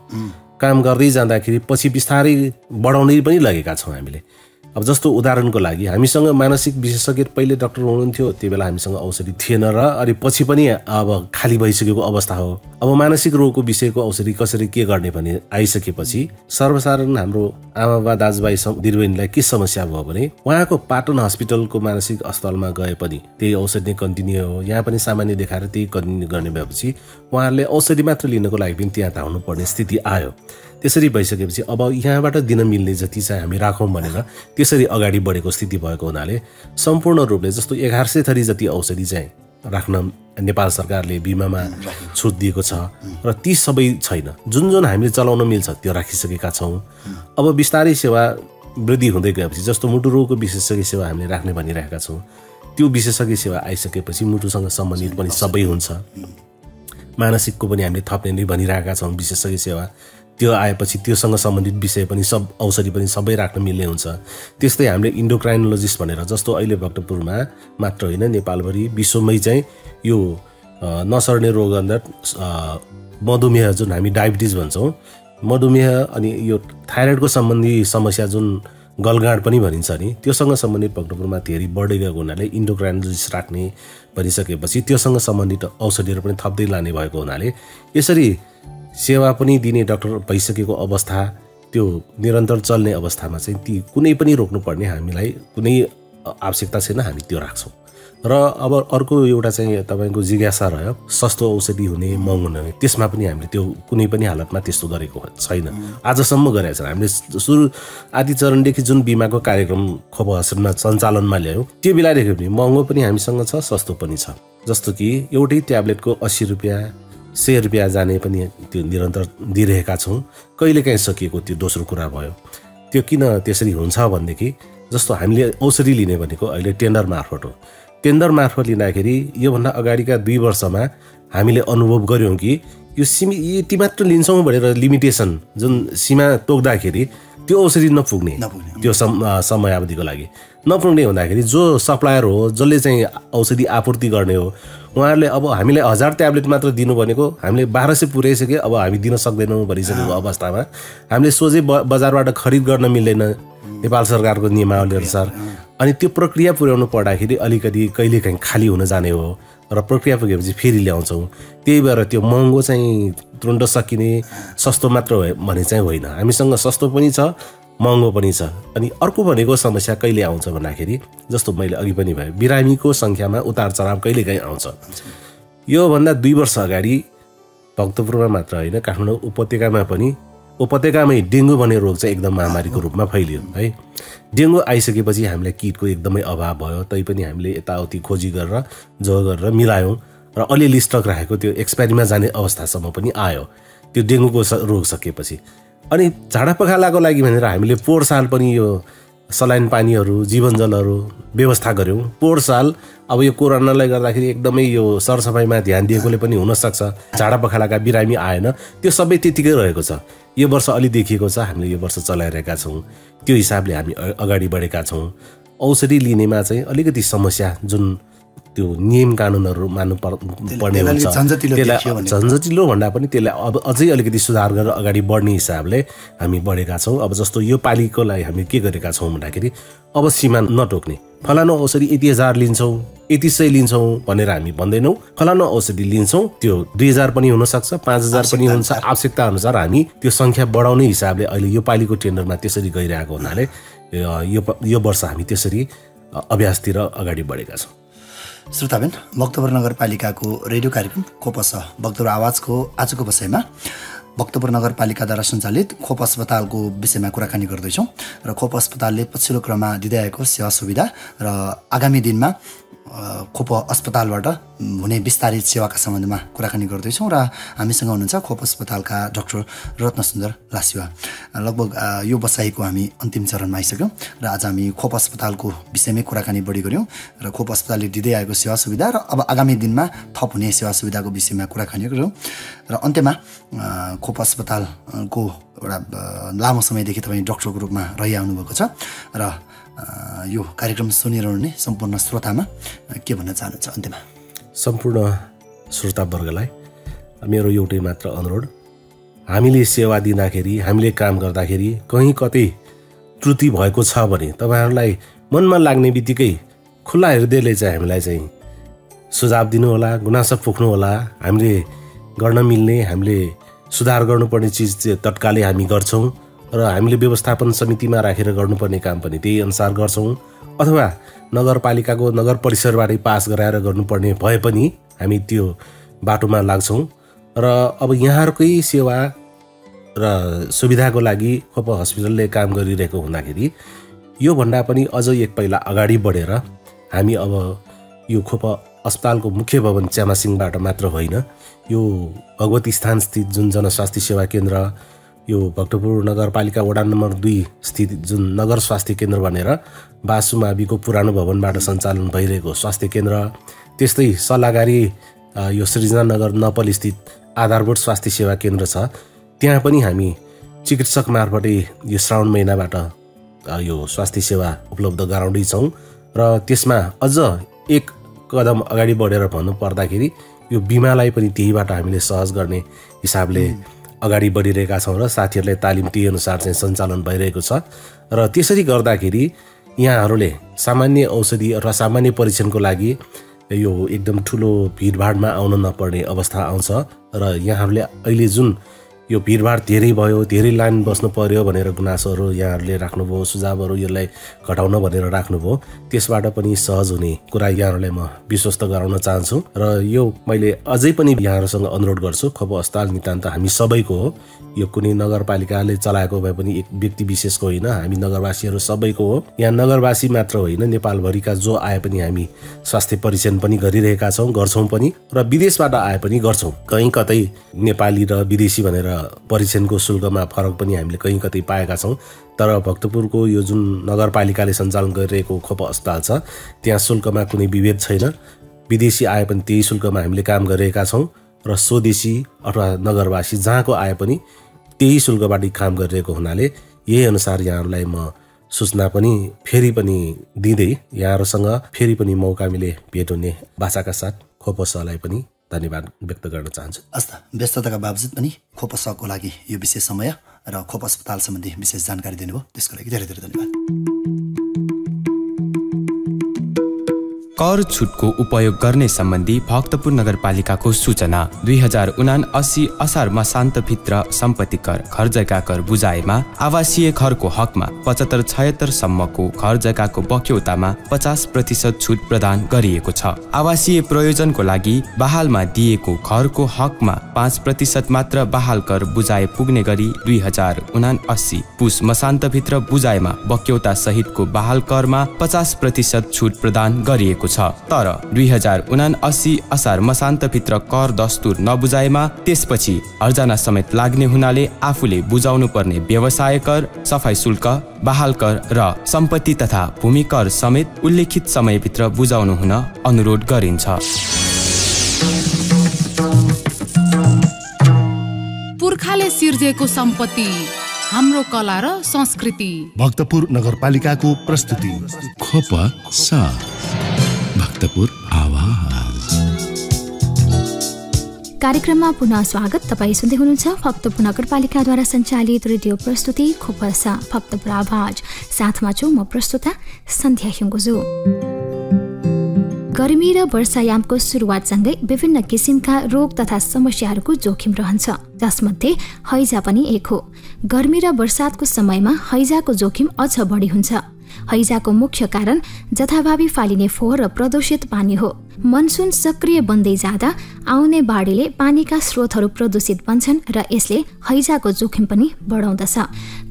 काम गर्दै जाँदाखेरि पछि बिस्तारै बढाउनै पनि लगेका छौँ हामीले। अब जस्तो उदाहरणको लागि हामीसँग मानसिक विशेषज्ञ पहिले डाक्टर हुनुहुन्थ्यो, त्यो बेला हामीसँग औषधि थिएन र अनि पछि पनि अब खाली भइसकेको अवस्था हो। अब मानसिक रोगको विषयको औषधि कसरी के गर्ने भन्ने आइसकेपछि सर्वसाधारण हाम्रो आमाबा दाजुभाइ दिदीबहिनीलाई के समस्या भयो भने उहाँको पाटन हस्पिटलको मानसिक अस्पतालमा गए पनि त्यही औषधि नै कन्टिन्यू हो, यहाँ पनि सामान्य देखाएर त्यही कन्टिन्यू गर्ने भएपछि उहाँहरूले औषधि मात्र लिनको लागि पनि त्यहाँ धाउनु पर्ने स्थिति आयो। त्यसरी भइसकेपछि अब यहाँबाट दिन मिल्ने जति चाहिँ हामी राखौँ भनेर त्यसरी अगाडि बढेको स्थिति भएको हुनाले सम्पूर्ण रूपले जस्तो 1100 थरी जति औषधि चाहिँ राख्न नेपाल सरकारले बिमामा छुट दिएको छ र ती सबै छैन। जुन हामीले चलाउन मिल्छ त्यो राखिसकेका छौँ। अब बिस्तारै सेवा वृद्धि हुँदै गएपछि जस्तो मुटु रोगको विशेषज्ञ सेवा हामीले राख्ने भनिरहेका छौँ, त्यो विशेषज्ञ सेवा आइसकेपछि मुटुसँग सम्बन्धित पनि सबै हुन्छ। मानसिकको पनि हामीले थप्ने नै भनिरहेका छौँ विशेषज्ञ सेवा। त्यो आएपछि त्योसँग सम्बन्धित विषय पनि सब औषधि पनि सबै राख्न मिल्ने हुन्छ। त्यस्तै हामीले इन्डोक्राइनोलोजिस्ट भनेर जस्तो अहिले भक्तपुरमा मात्र होइन नेपालभरि विश्वमै चाहिँ यो नसर्ने रोग अन्डर मधुमेह जुन हामी डायबिटिज भन्छौँ, मधुमेह अनि यो थाइरोइडको सम्बन्धी समस्या जुन गलगाँड पनि भनिन्छ नि, त्योसँग सम्बन्धित भक्तपुरमा धेरै बढ्दै गएको हुनाले इन्डोक्राइनोलोजिस्ट राख्ने भनिसकेपछि त्योसँग सम्बन्धित औषधिहरू पनि थप्दै लाने भएको हुनाले यसरी सेवा पनि दिने डाक्टर भइसकेको अवस्था, त्यो निरन्तर चल्ने अवस्थामा चाहिँ ती कुनै पनि रोक्नुपर्ने हामीलाई कुनै आवश्यकता छैन, हामी त्यो राख्छौँ। र अब अर्को एउटा चाहिँ तपाईँको जिज्ञासा रह्यो सस्तो औषधि हुने महँगो हुने, त्यसमा पनि हामीले त्यो कुनै पनि हालतमा त्यस्तो गरेको छैन, आजसम्म गरेका छौँ। हामीले सुरु आदि चरणदेखि जुन बिमाको कार्यक्रम खोप अस्पतालमा सञ्चालनमा ल्यायौँ त्यो बेलादेखि पनि महँगो पनि हामीसँग छ, सस्तो पनि छ। जस्तो कि एउटै ट्याब्लेटको 80 रुपियाँ 100 रुपियाँ जाने पनि त्यो निरन्तर दिइरहेका छौँ। कहिलेकाहीँ सकिएको त्यो दोस्रो कुरा भयो। त्यो किन त्यसरी हुन्छ भनेदेखि जस्तो हामीले औषधि लिने भनेको अहिले टेन्डर मार्फत हो। टेन्डर मार्फत लिँदाखेरि योभन्दा अगाडिका 2 वर्षमा हामीले अनुभव गऱ्यौँ कि यो यति मात्र लिन्छौँ भनेर लिमिटेसन जुन सीमा तोक्दाखेरि त्यो औषधि नपुग्ने त्यो समयावधिको लागि नपुग्ने हुँदाखेरि जो सप्लायर हो जसले चाहिँ औषधि आपूर्ति गर्ने हो उहाँहरूले अब हामीले 1000 ट्याब्लेट मात्र दिनु भनेको हामीले 1200 पुर्याइसके अब हामी दिन सक्दैनौँ भनिसकेको अवस्थामा हामीले सोझै बजारबाट खरिद गर्न मिल्दैन नेपाल सरकारको नियमावली अनुसार। अनि त्यो प्रक्रिया पुर्याउनु पर्दाखेरि अलिकति कहिलेकाहीँ खाली हुन जाने हो र प्रक्रिया पुगेपछि फेरि ल्याउँछौँ। त्यही भएर त्यो महँगो चाहिँ तुरन्त सकिने सस्तो मात्र भने चाहिँ होइन, हामीसँग सस्तो पनि छ महँगो पनि छ। अनि अर्को भनेको समस्या कहिले आउँछ भन्दाखेरि जस्तो मैले अघि पनि भने बिरामीको सङ्ख्यामा उतार चढाव कहिलेकाहीँ आउँछ। योभन्दा 2 वर्ष अगाडि भक्तपुरमा मात्र होइन काठमाडौँ उपत्यकामै डेङ्गु भन्ने रोग चाहिँ एकदम महामारीको रूपमा फैलियो है। डेङ्गु आइसकेपछि हामीलाई किटको एकदमै अभाव भयो, तैपनि हामीले यताउति खोजी गरेर गरेर मिलायौँ र अलिअलि स्टक राखेको त्यो एक्सपायरीमा जाने अवस्थासम्म पनि आयो त्यो डेङ्गुको रोग सकिएपछि। अनि झाडा पखालाको लागि भनेर हामीले पोहोर साल पनि यो सलाइन पानीहरू जीवनजलहरू व्यवस्था गऱ्यौँ। पोहोर साल अब यो कोरोनालाई गर्दाखेरि एकदमै यो सरसफाइमा ध्यान दिएकोले पनि हुनसक्छ झाडा पखालाका बिरामी आएन, त्यो सबै त्यतिकै रहेको छ। यो वर्ष अलि देखिएको छ, हामीले यो वर्ष चलाइरहेका छौँ, त्यो हिसाबले हामी अगाडि बढेका छौँ। औषधि लिनेमा चाहिँ अलिकति समस्या जुन त्यो नियम कानुनहरू मान्नु पर्ने हुन्छ त्यसलाई झन्झटिलो भन्दा पनि त्यसलाई अब अझै अलिकति सुधार गरेर अगाडि बढ्ने हिसाबले हामी बढेका छौँ। अब जस्तो यो पालिको लागि हामी के गरेका छौँ भन्दाखेरि अब सीमा नटोक्ने, फलानु औषधि यति 1000 लिन्छौँ यति 100 लिन्छौँ भनेर हामी भन्दैनौँ। फलानु औषधि लिन्छौँ त्यो 2000 पनि हुनसक्छ 5000 पनि हुन्छ, आवश्यकता अनुसार हामी त्यो सङ्ख्या बढाउने हिसाबले अहिले यो पालिको टेन्डरमा त्यसरी गइरहेको हुनाले यो वर्ष हामी त्यसरी अभ्यासतिर अगाडि बढेका छौँ। श्रोताबिन, भक्तपुर नगरपालिकाको रेडियो कार्यक्रम खोप भक्तपुर आवाजको आजको विषयमा भक्तपुर नगरपालिकाद्वारा सञ्चालित खोप अस्पतालको विषयमा कुराकानी गर्दैछौँ र खोप अस्पतालले पछिल्लो क्रममा दिँदै आएको सेवा सुविधा र आगामी दिनमा खोप अस्पतालबाट हुने विस्तारित सेवाका सम्बन्धमा कुराकानी गर्दैछौँ र हामीसँग हुनुहुन्छ खोप अस्पतालका डाक्टर रत्नसुन्दर लासिवा। लगभग यो बसाइको हामी अन्तिम चरणमा आइसक्यौँ र आज हामी खोप अस्पतालको विषयमै कुराकानी बढी गऱ्यौँ र खोप अस्पतालले दिँदै आएको सेवा सुविधा र अब आगामी दिनमा थप हुने सेवा सुविधाको विषयमा कुराकानी गऱ्यौँ र अन्त्यमा खोप अस्पतालको एउटा लामो समयदेखि तपाईँ डाक्टरको रूपमा रहिआउनु भएको छ र यो कार्यक्रम सुनिरहने सम्पूर्ण श्रोतामा के भन्न चाहनुहुन्छ अन्त्यमा? सम्पूर्ण श्रोतावर्गलाई मेरो एउटै मात्र अनुरोध, हामीले सेवा दिँदाखेरि हामीले काम गर्दाखेरि कहीँ कतै त्रुटि भएको छ भने तपाईँहरूलाई मनमा लाग्ने बित्तिकै खुल्ला हृदयले चाहिँ हामीलाई चाहिँ सुझाव दिनुहोला, गुनासो पोख्नुहोला। हामीले गर्न मिल्ने, हामीले सुधार गर्नुपर्ने चिज तत्कालै हामी गर्छौँ र हामीले व्यवस्थापन समितिमा राखेर गर्नुपर्ने काम पनि त्यही अनुसार गर्छौँ, अथवा नगरपालिकाको नगर परिसरबाटै पास गराएर गर्नुपर्ने भए पनि हामी त्यो बाटोमा लाग्छौँ। र अब यहाँहरूकै सेवा र सुविधाको लागि खोप हस्पिटलले काम गरिरहेको हुँदाखेरि योभन्दा पनि अझ एक पाइला अगाडि बढेर हामी अब यो खोप अस्पतालको मुख्य भवन च्यामासिङबाट मात्र होइन, यो भगवती स्थान स्थित जुन जनस्वास्थ्य सेवा केन्द्र, यो भक्तपुर नगरपालिका वडा नम्बर 2 स्थित जुन नगर स्वास्थ्य केन्द्र भनेर बासुमाविको पुरानो भवनबाट सञ्चालन भइरहेको स्वास्थ्य केन्द्र, त्यस्तै सल्लाहकारी यो सृजनानगर नपल स्थित आधारभूत स्वास्थ्य सेवा केन्द्र छ, त्यहाँ पनि हामी चिकित्सक मार्फतै यो श्रावण महिनाबाट यो स्वास्थ्य सेवा उपलब्ध गराउँदैछौँ। र त्यसमा अझ एक कदम अगाडि बढेर भन्नु पर्दाखेरि यो बिमालाई पनि त्यहीबाट हामीले सहज गर्ने हिसाबले अगाडि बढिरहेका छौँ र साथीहरूलाई तालिम त्यही अनुसार चाहिँ सञ्चालन भइरहेको छ। र त्यसरी गर्दाखेरि यहाँहरूले सामान्य औषधि अथवा सामान्य परीक्षणको लागि यो एकदम ठुलो भिडभाडमा आउन नपर्ने अवस्था आउँछ र यहाँहरूले अहिले जुन यो भिडभाड धेरै भयो, धेरै लाइन बस्नु पर्यो भनेर गुनासोहरू यहाँहरूले राख्नुभयो, सुझावहरू यसलाई घटाउन भनेर राख्नुभयो, त्यसबाट पनि सहज हुने कुरा यहाँहरूलाई म विश्वस्त गराउन चाहन्छु। र यो मैले अझै पनि यहाँहरूसँग अनुरोध गर्छु, खोप अस्पताल नितान्त हामी सबैको हो, यो कुनै नगरपालिकाले चलाएको भए पनि एक व्यक्ति विशेषको होइन, हामी नगरवासीहरू सबैको हो। यहाँ नगरवासी मात्र होइन, नेपालभरिका जो आए पनि हामी स्वास्थ्य परीक्षण पनि गरिरहेका छौँ, गर्छौँ पनि, र विदेशबाट आए पनि गर्छौँ। कहीँ कतै नेपाली र विदेशी भनेर परीक्षणको शुल्कमा फरक पनि हामीले कहीँ कतै पाएका छौँ। तर भक्तपुरको यो जुन नगरपालिकाले सञ्चालन गरिरहेको खोप अस्पताल छ त्यहाँ शुल्कमा कुनै विभेद छैन। विदेशी आए पनि त्यही शुल्कमा हामीले काम गरिरहेका छौँ र स्वदेशी अथवा नगरवासी जहाँको आए पनि त्यही शुल्कबाट काम गरिरहेको हुनाले यही अनुसार यहाँहरूलाई म सूचना पनि फेरि पनि दिँदै यहाँहरूसँग फेरि पनि मौका मिले भेट हुने बाचाका साथ खोपसलाई पनि धन्यवाद व्यक्त गर्न चाहन्छु। हस् त, व्यस्तताका बावजुद पनि खोपसको लागि यो विशेष समय र खोप अस्पताल सम्बन्धी विशेष जानकारी दिनुभयो, त्यसको लागि धेरै धेरै धन्यवाद। कर छुटको उपयोग गर्ने सम्बन्धी भक्तपुर नगरपालिकाको सूचना। 2079 असार मसान्तभित्र सम्पत्ति कर, घर जग्गा कर बुझाएमा आवासीय घरको हकमा 75-76 सम्मको घर जग्गाको बक्यौतामा 50% छुट प्रदान गरिएको छ। आवासीय प्रयोजनको लागि बहालमा दिएको घरको हकमा 5% मात्र बहाल कर बुझाए पुग्ने गरी 2079 पुस मसान्तभित्र बुझाएमा बक्यौता सहितको बहाल करमा 50% छुट प्रदान गरिएको छ। तर 2079 असार मसान्तभित्र कर दस्तुर नबुझाएमा त्यसपछि अर्जना समेत लाग्ने हुनाले आफूले बुझाउनु पर्ने व्यवसाय कर, सफाई शुल्क, बहाल कर र सम्पत्ति तथा भूमि कर समेत उल्लेखित समयभित्र बुझाउनु हुन अनुरोध गरिन्छ। पुर्खाले सिर्जेको सम्पत्ति हाम्रो कला र संस्कृति। भक्तपुर नगरपालिकाको प्रस्तुति खोप सा भक्तपुर आवाज। कार्यक्रममा पुनः स्वागत। तपाईँ सुन्दै हुनुहुन्छ भक्तपुर नगरपालिकाद्वारा सञ्चालित रेडियो प्रस्तुति खोपसा भक्तपुर आवाज। साथमा छु म प्रस्तुता सन्ध्या हिङ्गुजु। गर्मी र वर्षायामको सुरुवातसँगै विभिन्न किसिमका रोग तथा समस्याहरूको जोखिम रहन्छ, जसमध्ये हैजा पनि एक हो। गर्मी र बर्सातको समयमा हैजाको जोखिम अझ बढी हुन्छ। हैजाको मुख्य कारण जथाभावी फालिने फोहोर र प्रदूषित पानी हो। मनसुन सक्रिय बन्दै जाँदा आउने बाढीले पानीका स्रोतहरू प्रदूषित बन्छन् र यसले हैजाको जोखिम पनि बढाउँदछ।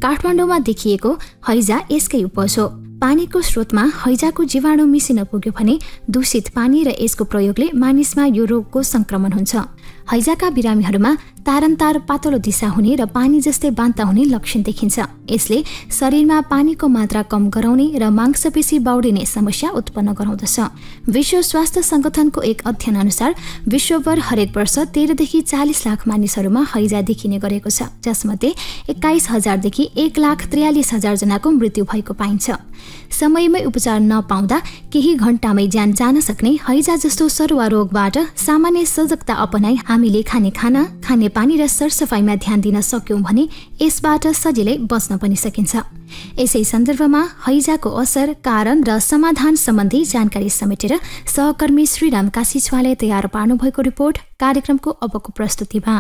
काठमाडौँमा देखिएको हैजा यसकै उपज हो। पानीको स्रोतमा हैजाको जीवाणु मिसिन पुग्यो भने दूषित पानी र यसको प्रयोगले मानिसमा यो रोगको संक्रमण हुन्छ। हैजाका बिरामीहरूमा तारन्तार पातलो दिशा हुने र पानी जस्तै बान्ता हुने लक्षण देखिन्छ। यसले शरीरमा पानीको मात्रा कम गराउने र मांसपेशी बाउडिने समस्या उत्पन्न गराउँदछ। विश्व स्वास्थ्य संगठनको एक अध्ययन अनुसार विश्वभर हरेक वर्ष 13 देखि 40 लाख मानिसहरूमा हैजा देखिने गरेको छ, जसमध्ये 21,000 देखि 1,43,000 जनाको मृत्यु भएको पाइन्छ। समयमै उपचार नपाउँदा केही घण्टामै ज्यान जान सक्ने हैजा जस्तो सरुवा रोगबाट सामान्य सजगता अपनाई हामीले खाने खाना, खाने पानी र सरसफाइमा ध्यान दिन सक्यौं भने यसबाट सजिलै बच्न पनि सकिन्छ। यसै सन्दर्भमा हैजाको असर, कारण र समाधान सम्बन्धी जानकारी समेटेर सहकर्मी श्रीराम काशीछुवाले तयार पार्नु भएको रिपोर्ट कार्यक्रमको अबको प्रस्तुतिमा।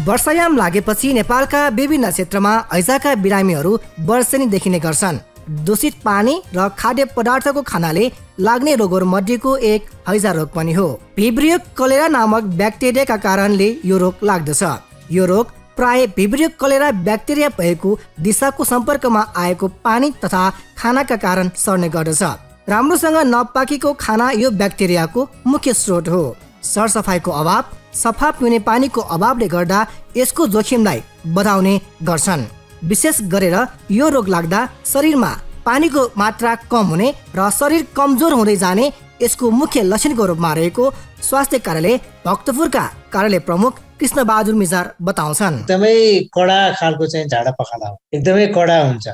वर्षायाम लागेपछि नेपालका विभिन्न क्षेत्रमा हैजाका बिरामीहरू वर्षेनी देखिने गर्छन्। दूषित पानी र खाद्य पदार्थको खानाले लाग्ने रोगहरू मध्येको एक हैजा रोग पनि हो। भिब्रियो कलेरा नामक ब्याक्टेरियाका कारणले यो रोग लाग्दछ। यो रोग प्राय भिब्रियो कलेरा ब्याक्टेरिया भएको दिशाको सम्पर्कमा आएको पानी तथा खानाका कारण सर्ने गर्दछ। राम्रोसँग नपाकेको खाना यो ब्याक्टेरियाको मुख्य स्रोत हो। सरसफाइको अभाव, सफा पिउने पानीको अभावले गर्दा यसको जोखिमलाई बढाउने गर्छन्। विशेष गरेर यो रोग लाग्दा शरीरमा पानीको मात्रा कम हुने र शरीर कमजोर हुँदै जाने यसको मुख्य लक्षणको रूपमा रहेको स्वास्थ्य कार्यालय भक्तपुरका कार्यालय प्रमुख कृष्ण बहादुर मिजार बताउँछन्। एकदमै कडा खालको चाहिँ झाडा पखाला हो, एकदमै कडा हुन्छ।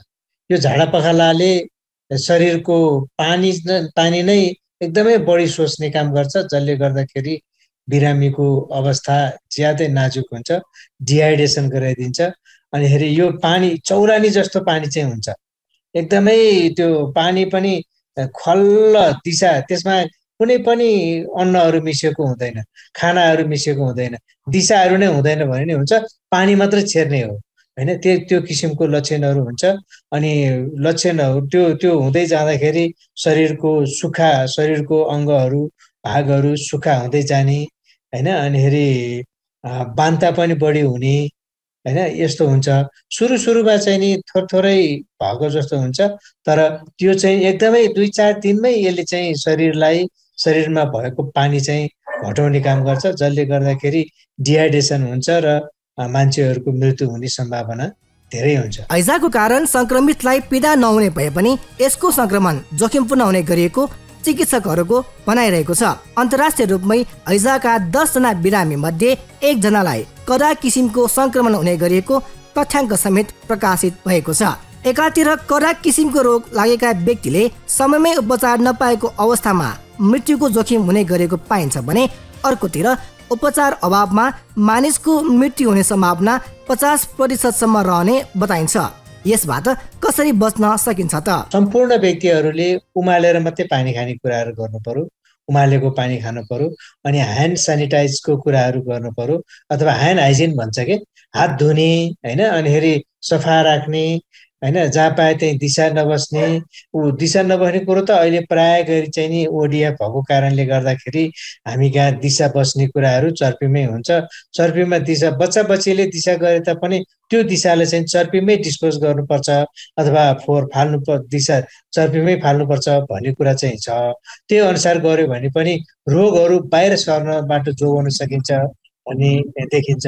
यो झाडा पखालाले शरीरको पानी नै एकदमै बढी सोच्ने काम गर्छ, जसले गर्दाखेरि बिरामीको अवस्था ज्यादै नाजुक हुन्छ, डिहाइड्रेसन गराइदिन्छ। अनि फेरि यो पानी चौरानी जस्तो पानी चाहिँ हुन्छ, एकदमै त्यो पानी पनि खल्ल दिशा, त्यसमा कुनै पनि अन्नहरू मिसिएको हुँदैन, खानाहरू मिसिएको हुँदैन, दिशाहरू नै हुँदैन भने नि हुन्छ, पानी मात्र छेर्ने हो होइन। त्यो किसिमको लक्षणहरू हुन्छ। अनि लक्षणहरू त्यो हुँदै जाँदाखेरि शरीरको अङ्गहरू भागहरू सुक्खा हुँदै जाने होइन। अनि फेरि बान्ता पनि बढी हुने होइन, यस्तो हुन्छ। सुरुमा चाहिँ नि थोरै भएको जस्तो हुन्छ, तर त्यो चाहिँ एकदमै 2-4 दिनमै यसले चाहिँ शरीरमा भएको पानी चाहिँ घटाउने काम गर्छ, जसले गर्दाखेरि डिहाइड्रेसन हुन्छ र मान्छेहरूको मृत्यु हुने सम्भावना धेरै हुन्छ। हैजाको कारण संक्रमितलाई पीडा नहुने भए पनि यसको संक्रमण जोखिमपूर्ण हुने गरिएको चिकित्सकहरूको भनाइरहेको छ। अन्तर्राष्ट्रिय रूपमै हैजाका 10 जना बिरामी मध्ये 1 जनालाई कडा किसिमको संक्रमण हुने गरिएको तथ्याङ्क समेत प्रकाशित भएको छ। एकातिर कडा किसिमको रोग लागेका व्यक्तिले समयमै उपचार नपाएको अवस्थामा मृत्युको जोखिम हुने गरेको पाइन्छ भने अर्कोतिर उपचार अभावमा मानिसको मृत्यु हुने सम्भावना 50% रहने बताइन्छ। यसबाट कसरी बच्न सकिन्छ त? सम्पूर्ण व्यक्तिहरूले उमालेर मात्रै पानी खाने कुराहरू गर्नु पर्यो, उमालेको पानी खानु पर्यो, अनि ह्यान्ड सेनिटाइजको कुराहरू गर्नु पर्यो, अथवा ह्यान्ड हाइजिन भन्छ के, हात धुने होइन, अनि सफा राख्ने होइन, जहाँ पाए त्यहीँ दिशा नबस्ने। दिशा नबस्ने कुरो त अहिले प्राय गरी चाहिँ नि ओडिएफ भएको कारणले गर्दाखेरि हामी कहाँ दिशा बस्ने कुराहरू चर्पीमै हुन्छ। चर्पीमा दिशा बच्चा बच्चीले दिशा गरे तापनि त्यो दिशाले चाहिँ चर्पीमै डिस्पोज गर्नुपर्छ अथवा फोहोर फाल्नु दिशा चर्पीमै फाल्नुपर्छ भन्ने कुरा चाहिँ छ। त्यो अनुसार गर्यो भने पनि रोगहरू बाहिर सर्नबाट जोगाउन सकिन्छ भन्ने देखिन्छ।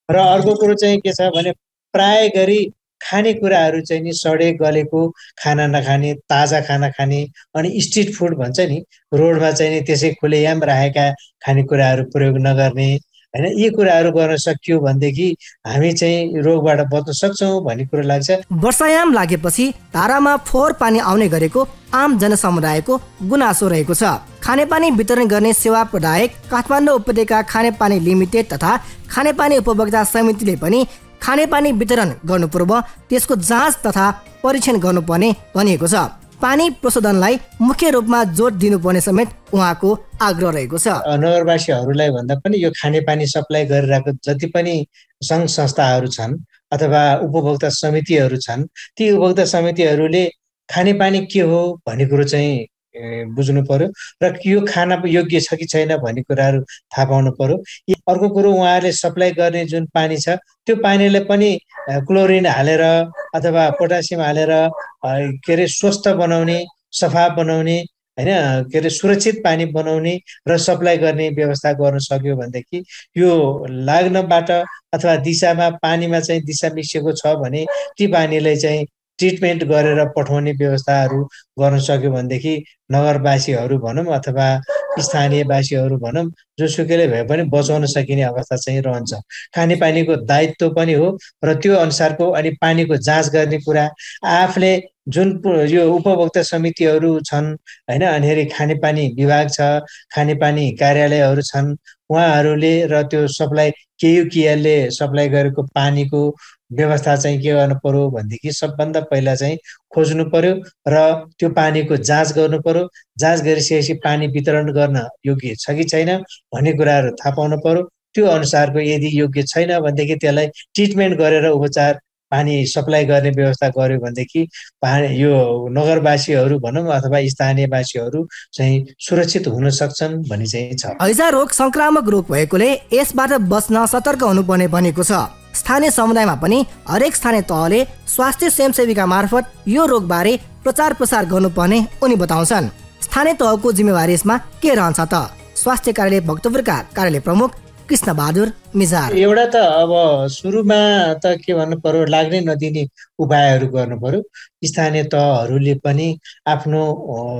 र अर्को कुरो चाहिँ के छ भने प्राय गरी खानेकुराहरू चाहिँ नि सडे गलेको खाना नखाने, ताजा खाना खाने, अनि स्ट्रिट फुड भन्छ नि, रोडमा चाहिँ नि त्यसै खुलेआम राखेका खानेकुराहरू प्रयोग नगर्ने होइन, यी कुराहरू गर्न सकियो भनेदेखि हामी चाहिँ रोगबाट बच्न सक्छौँ भन्ने कुरो लाग्छ। वर्षायाम लागेपछि धारामा फोहोर पानी आउने गरेको आम जनसमुदायको गुनासो रहेको छ। खानेपानी वितरण गर्ने सेवा प्रदायक काठमाडौँ उपत्यका खानेपानी लिमिटेड तथा खानेपानी उपभोक्ता समितिले पनि खानेपानी वितरण गर्नु पूर्व त्यसको जाँच तथा परीक्षण गर्नुपर्ने भनिएको छ। पानी प्रशोधनलाई मुख्य रूपमा जोड दिनुपर्ने समेत उहाँको आग्रह रहेको छ। नगरवासीहरूलाई भन्दा पनि यो खानेपानी सप्लाई गरिरहेको जति पनि सङ्घ संस्थाहरू छन् अथवा उपभोक्ता समितिहरू छन्, ती उपभोक्ता समितिहरूले खानेपानी के हो भन्ने कुरो चाहिँ बुझ्नु पर्यो र यो खाना योग्य छ कि छैन भन्ने कुराहरू थाहा पाउनु पर्यो। अर्को कुरो, उहाँहरूले सप्लाई गर्ने जुन पानी छ त्यो पानीलाई पनि क्लोरिन हालेर अथवा पोटासियम हालेर स्वस्थ बनाउने, सफा बनाउने होइन, सुरक्षित पानी बनाउने र सप्लाई गर्ने व्यवस्था गर्न सक्यो भनेदेखि यो लाग्नबाट अथवा दिशामा पानीमा चाहिँ दिशा मिसिएको छ भने ती पानीलाई चाहिँ ट्रिटमेन्ट गरेर पठाउने व्यवस्थाहरू गर्न सक्यो भनेदेखि नगरवासीहरू भनौँ अथवा स्थानीयवासीहरू भनौँ, जोसुकैले भए पनि बचाउन सकिने अवस्था चाहिँ रहन्छ। खानेपानीको दायित्व पनि हो र त्यो अनुसारको अनि पानीको जाँच गर्ने कुरा आफूले जुन यो उपभोक्ता समितिहरू छन् होइन, अनि खानेपानी विभाग छ, खानेपानी कार्यालयहरू छन्, उहाँहरूले र त्यो सप्लाई केयुकिएलले सप्लाई गरेको पानीको व्यवस्था चाहिँ के गर्नु पर्यो भनेदेखि सबभन्दा पहिला चाहिँ खोज्नु पर्यो र त्यो पानीको जाँच गर्नु पर्यो। जाँच गरिसकेपछि पानी वितरण गर्न योग्य छ कि छैन भन्ने कुराहरू थाहा पाउनु पर्यो। त्यो अनुसारको यदि योग्य छैन भनेदेखि त्यसलाई ट्रिटमेन्ट गरेर उपचार पानी सप्लाई गर्ने व्यवस्था गर्यो भनेदेखि यो नगरवासीहरू भनौँ अथवा स्थानीयवासीहरू चाहिँ सुरक्षित हुन सक्छन् भन्ने चाहिँ छ। हैजा रोग संक्रामक रोग भएकोले यसबाट बच्न सतर्क हुनुपर्ने भनेको छ। स्थानीय समुदायमा पनि हरेक स्थानीय तहले स्वास्थ्य स्वयंसेविका मार्फत यो रोगबारे प्रचार प्रसार गर्नुपर्ने उनी बताउँछन्। स्थानीय तहको जिम्मेवारी यसमा के रहन्छ त? स्वास्थ्य कार्यालय भक्तपुरका कार्यालय प्रमुख कृष्ण बहादुर मिजार। एउटा त अब सुरुमा त के भन्नु पर्यो, लाग्नै नदिने उपायहरू गर्नु पर्यो। स्थानीय तहहरूले पनि आफ्नो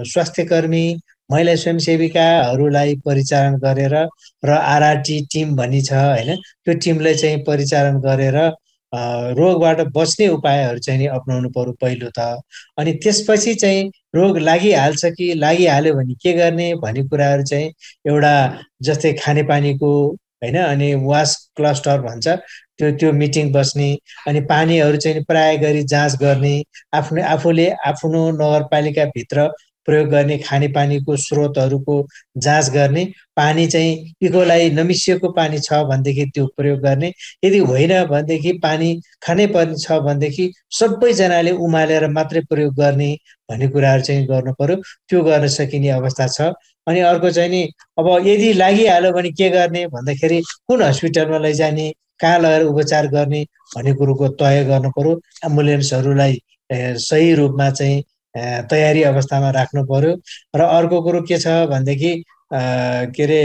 स्वास्थ्यकर्मी, महिला स्वयंसेविकाहरूलाई परिचालन गरेर र आरआरटी टिम भन्ने छ होइन, त्यो टिमलाई चाहिँ परिचालन गरेर रोगबाट बच्ने उपायहरू चाहिँ अपनाउनु पर्यो पहिलो त। अनि त्यसपछि चाहिँ रोग लागिहाल्छ कि लागिहाल्यो भने के गर्ने भन्ने कुराहरू चाहिँ एउटा जस्तै खानेपानीको होइन, अनि वास क्लस्टर भन्छ त्यो मिटिङ बस्ने, अनि पानीहरू चाहिँ प्राय गरी जाँच गर्ने, आफूले आफ्नो नगरपालिकाभित्र प्रयोग गर्ने खानेपानीको स्रोतहरूको जाँच गर्ने, पानी चाहिँ इकोलाई नमिसिएको पानी छ भनेदेखि त्यो प्रयोग गर्ने, यदि होइन भनेदेखि पानी खानै पर्ने छ भनेदेखि सबैजनाले उमालेर मात्रै प्रयोग गर्ने भन्ने कुराहरू चाहिँ गर्नु पर्यो। त्यो गर्न सकिने अवस्था छ। अनि अर्को चाहिँ नि अब यदि लागिहाल्यो भने के गर्ने भन्दाखेरि कुन हस्पिटलमा लैजाने, कहाँ लगेर उपचार गर्ने भन्ने कुरोको तय गर्नु पर्यो। एम्बुलेन्सहरूलाई सही रूपमा चाहिँ तयारी अवस्थामा राख्नु पर्यो। र अर्को कुरो के छ भनेदेखि के अरे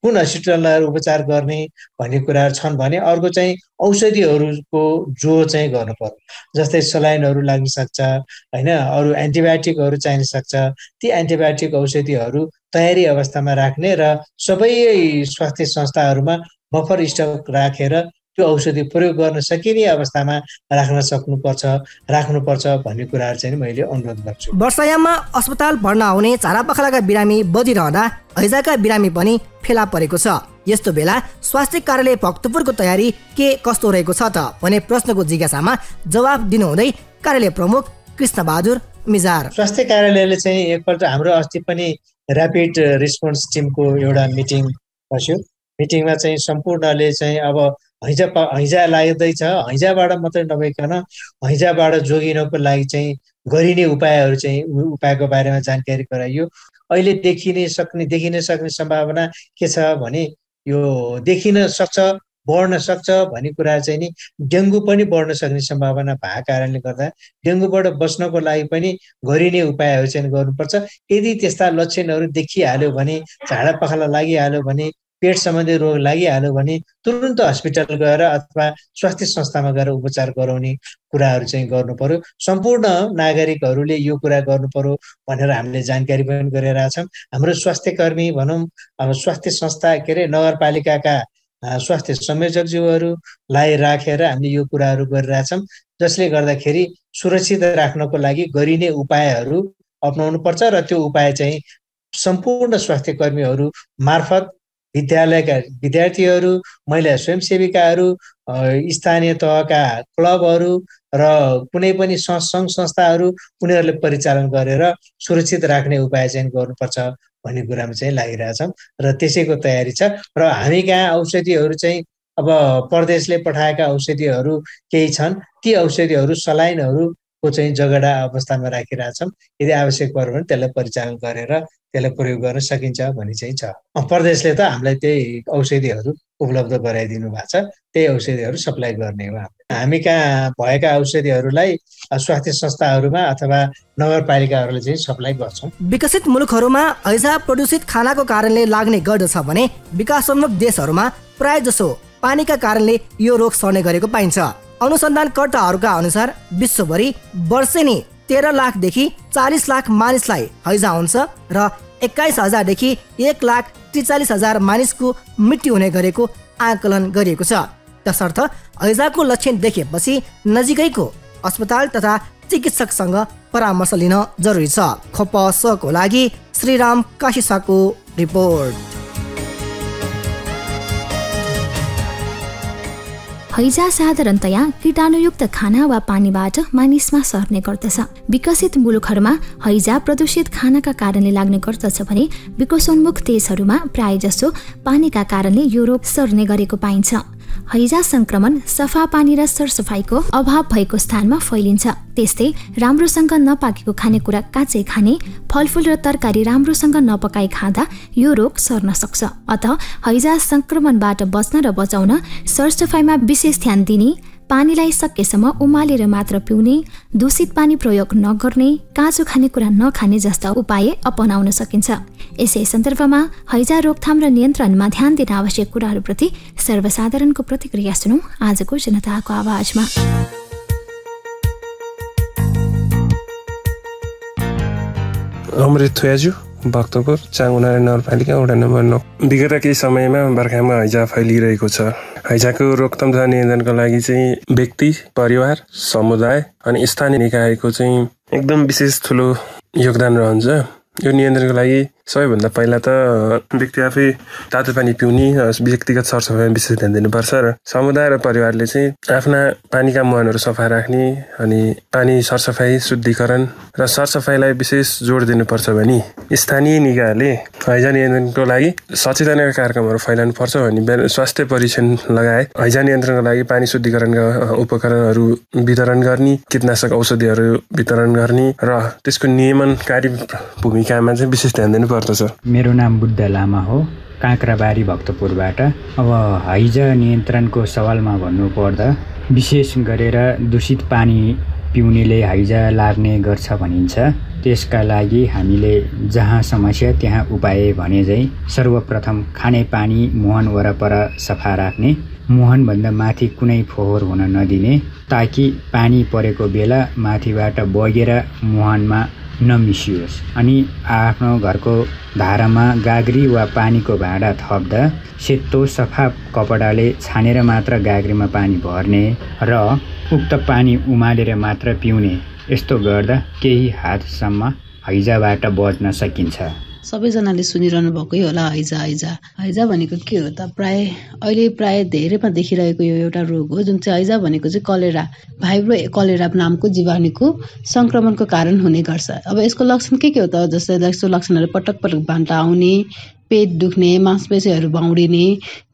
कुन हस्पिटलमा उपचार गर्ने भन्ने कुराहरू छन् भने अर्को चाहिँ औषधिहरूको जो चाहिँ गर्नु पर्यो, जस्तै सलाइनहरू लाग्न सक्छ होइन, अरू एन्टिबायोटिकहरू चाहिन सक्छ। ती एन्टिबायोटिक औषधिहरू तयारी अवस्थामा राख्ने र सबै स्वास्थ्य संस्थाहरूमा बफर स्टक राखेर त्यो औषधि प्रयोग गर्न सकिने अवस्थामा राख्नुपर्छ भन्ने कुराहरू चाहिँ मैले अनुरोध गर्छु। वर्षायाममा अस्पताल भर्ना हुने झाडापखालाका बिरामी बढिरहँदा हैजाका बिरामी पनि फेला परेको छ। यस्तो बेला स्वास्थ्य कार्यालय भक्तपुरको तयारी के कस्तो रहेको छ त भने प्रश्नको जिज्ञासामा जवाफ दिनुहुँदै कार्यालय प्रमुख कृष्णबहादुर मिजार, स्वास्थ्य कार्यालयले चाहिँ एकपल्ट हाम्रो अस्ति पनि ऱ्यापिड रिस्पोन्स टिमको एउटा मिटिङ बस्यो। मिटिङमा चाहिँ सम्पूर्णले चाहिँ अब हैजा लाग्दैछ, हैजाबाट मात्रै नभइकन हैजाबाट जोगिनको लागि चाहिँ गरिने उपायको बारेमा जानकारी गराइयो। अहिले देखिन सक्ने सम्भावना के छ भने यो देखिन सक्छ, बढ्न सक्छ भन्ने कुरा चाहिँ नि डेङ्गु पनि बढ्न सक्ने सम्भावना भएको कारणले गर्दा डेङ्गुबाट बच्नको लागि पनि गरिने उपायहरू चाहिँ गर्नुपर्छ। यदि त्यस्ता लक्षणहरू देखिहाल्यो भने, झाडा पखाला लागिहाल्यो भने, पेट सम्बन्धी रोग लागिहाल्यो भने तुरुन्त हस्पिटल गएर अथवा स्वास्थ्य संस्थामा गएर उपचार गराउने कुराहरू चाहिँ गर्नु पर्यो। सम्पूर्ण नागरिकहरूले यो कुरा गर्नु पर्यो भनेर हामीले जानकारी पनि गरिरहेछौँ। हाम्रो स्वास्थ्य कर्मी भनौँ, अब स्वास्थ्य संस्था के अरे नगरपालिकाका स्वास्थ्य संयोजकज्यूहरूलाई राखेर हामीले यो कुराहरू गरिरहेछौँ, जसले गर्दाखेरि सुरक्षित राख्नको लागि गरिने उपायहरू अपनाउनु पर्छ र त्यो उपाय चाहिँ सम्पूर्ण स्वास्थ्य कर्मीहरू मार्फत विद्यालयका विद्यार्थीहरू, महिला स्वयंसेविकाहरू, स्थानीय तहका क्लबहरू र कुनै पनि सङ्घ संस्थाहरू उनीहरूले परिचालन गरेर सुरक्षित राख्ने उपाय चाहिँ गर्नुपर्छ भन्ने कुरामा चाहिँ लागिरहेछौँ र त्यसैको तयारी छ। र हामी कहाँ औषधिहरू चाहिँ अब परदेशले पठाएका औषधिहरू केही छन्, ती औषधिहरू सलाइनहरूको चाहिँ जगडा अवस्थामा राखिरहेछौँ। यदि आवश्यक पर्यो भने त्यसलाई परिचालन गरेर त्यसलाई प्रयोग गर्न सकिन्छ भन्ने चाहिँ छ। परदेशले त हामीलाई त्यही औषधिहरू उपलब्ध गराइदिनु भएको छ, त्यही औषधिहरू सप्लाई गर्ने हो। हामी कहाँ भएका औषधिहरूलाई स्वास्थ्य संस्थाहरूमा अथवा नगरपालिकाहरूले चाहिँ सप्लाई गर्छौँ। विकसित मुलुकहरूमा हैजा प्रदूषित खानाको कारणले लाग्ने गर्दछ भने विकासोन्मुख देशहरूमा प्राय जसो पानीका कारणले यो रोग सर्ने गरेको पाइन्छ। अनुसन्धानकर्ताहरूका अनुसार विश्वभरि वर्षेनी 13 लाखदेखि 40 लाख मानिसलाई हैजा हुन्छ र 21,000 देखि 1,43,000 मानिसको मृत्यु हुने गरेको आकलन गरिएको छ। तसर्थ हैजाको लक्षण देखेपछि नजिकैको अस्पताल तथा चिकित्सकसँग परामर्श लिन जरुरी छ। खपसको लागि श्रीराम काशीसाको रिपोर्ट। हैजा साधारणतया कीटाणुयुक्त खाना वा पानीबाट मानिसमा सर्ने गर्दछ। विकसित मुलुकहरूमा हैजा प्रदूषित खानाका कारणले लाग्ने गर्दछ भने विकासोन्मुख देशहरूमा प्रायजसो पानीका कारणले यो रोग सर्ने गरेको पाइन्छ। हैजा संक्रमण सफा पानी र सरसफाइको अभाव भएको स्थानमा फैलिन्छ। त्यस्तै राम्रोसँग नपाकेको खानेकुरा काँचै खाने, फलफुल र तरकारी राम्रोसँग नपकाई खाँदा यो रोग सर्न सक्छ। अतः हैजा संक्रमणबाट बच्न र बचाउन सरसफाइमा विशेष ध्यान दिने, पानीलाई सकेसम्म उमालेर मात्र पिउने, दूषित पानी प्रयोग नगर्ने, काँचो खानेकुरा नखाने जस्ता उपाय अपनाउन सकिन्छ। यसै सन्दर्भमा हैजा रोकथाम र नियन्त्रणमा ध्यान दिन आवश्यक कुराहरूप्रति सर्वसाधारणको प्रतिक्रिया सुनौं आजको जनताको आवाजमा। अमृत थुयाजु, भक्तपुर चाङुनारायण नगरपालिका वडा नम्बर 9। विगत केही समयमा बर्खामा हैजा फैलिरहेको छ। हैजाको रोकथाम तथा नियन्त्रणको लागि चाहिँ व्यक्ति, परिवार, समुदाय अनि स्थानीय निकायको चाहिँ एकदम विशेष ठुलो योगदान रहन्छ। यो नियन्त्रणको लागि सबैभन्दा पहिला त व्यक्ति आफै तातो पानी पिउने, व्यक्तिगत सरसफाइमा विशेष ध्यान दिनुपर्छ र समुदाय र परिवारले चाहिँ आफ्ना पानीका मुहानहरू सफा राख्ने अनि पानी सरसफाइ, शुद्धिकरण र सरसफाइलाई विशेष जोड दिनुपर्छ भने स्थानीय निकायले हैजा नियन्त्रणको लागि सचेतनाका कार्यक्रमहरू फैलाउनु पर्छ भने स्वास्थ्य परीक्षण लगायत हैजा नियन्त्रणको लागि पानी शुद्धिकरणका उपकरणहरू वितरण गर्ने, कीटनाशक औषधिहरू वितरण गर्ने र त्यसको नियमनकारी भूमिकामा चाहिँ विशेष ध्यान दिनुपर्छ। मेरो नाम बुद्ध लामा हो, काँक्राबारी भक्तपुरबाट। अब हैजा नियन्त्रणको सवालमा भन्नुपर्दा विशेष गरेर दूषित पानी पिउनेले हैजा लाग्ने गर्छ भनिन्छ। त्यसका लागि हामीले जहाँ समस्या त्यहाँ उपाय भने चाहिँ सर्वप्रथम खानेपानी मुहान वरपर सफा राख्ने, मुहानभन्दा माथि कुनै फोहोर हुन नदिने, ताकि पानी परेको बेला माथिबाट बगेर मुहानमा नमिसियोस्। अनि आफ्नो घरको धारामा गाग्री वा पानीको भाँडा थप्दा सेतो सफा कपडाले छानेर मात्र गाग्रीमा पानी भर्ने र उक्त पानी उमालेर मात्र पिउने। यस्तो गर्दा केही हातसम्म हैजाबाट बच्न सकिन्छ। सबैजनाले सुनिरहनु भएकै होला हैजा भनेको के हो त? अहिले प्राय धेरैमा देखिरहेको यो एउटा रोग हो, जुन चाहिँ हैजा भनेको चाहिँ कलेरा, भाइब्रो कलेरा नामको जीवाणुको संक्रमणको कारण हुने गर्छ। अब यसको लक्षण के हो त? जस्तै यस्तो लक्षणहरू पटक पटक बान्ता आउने, पेट दुख्ने, मांसपेशीहरू भाउडिने,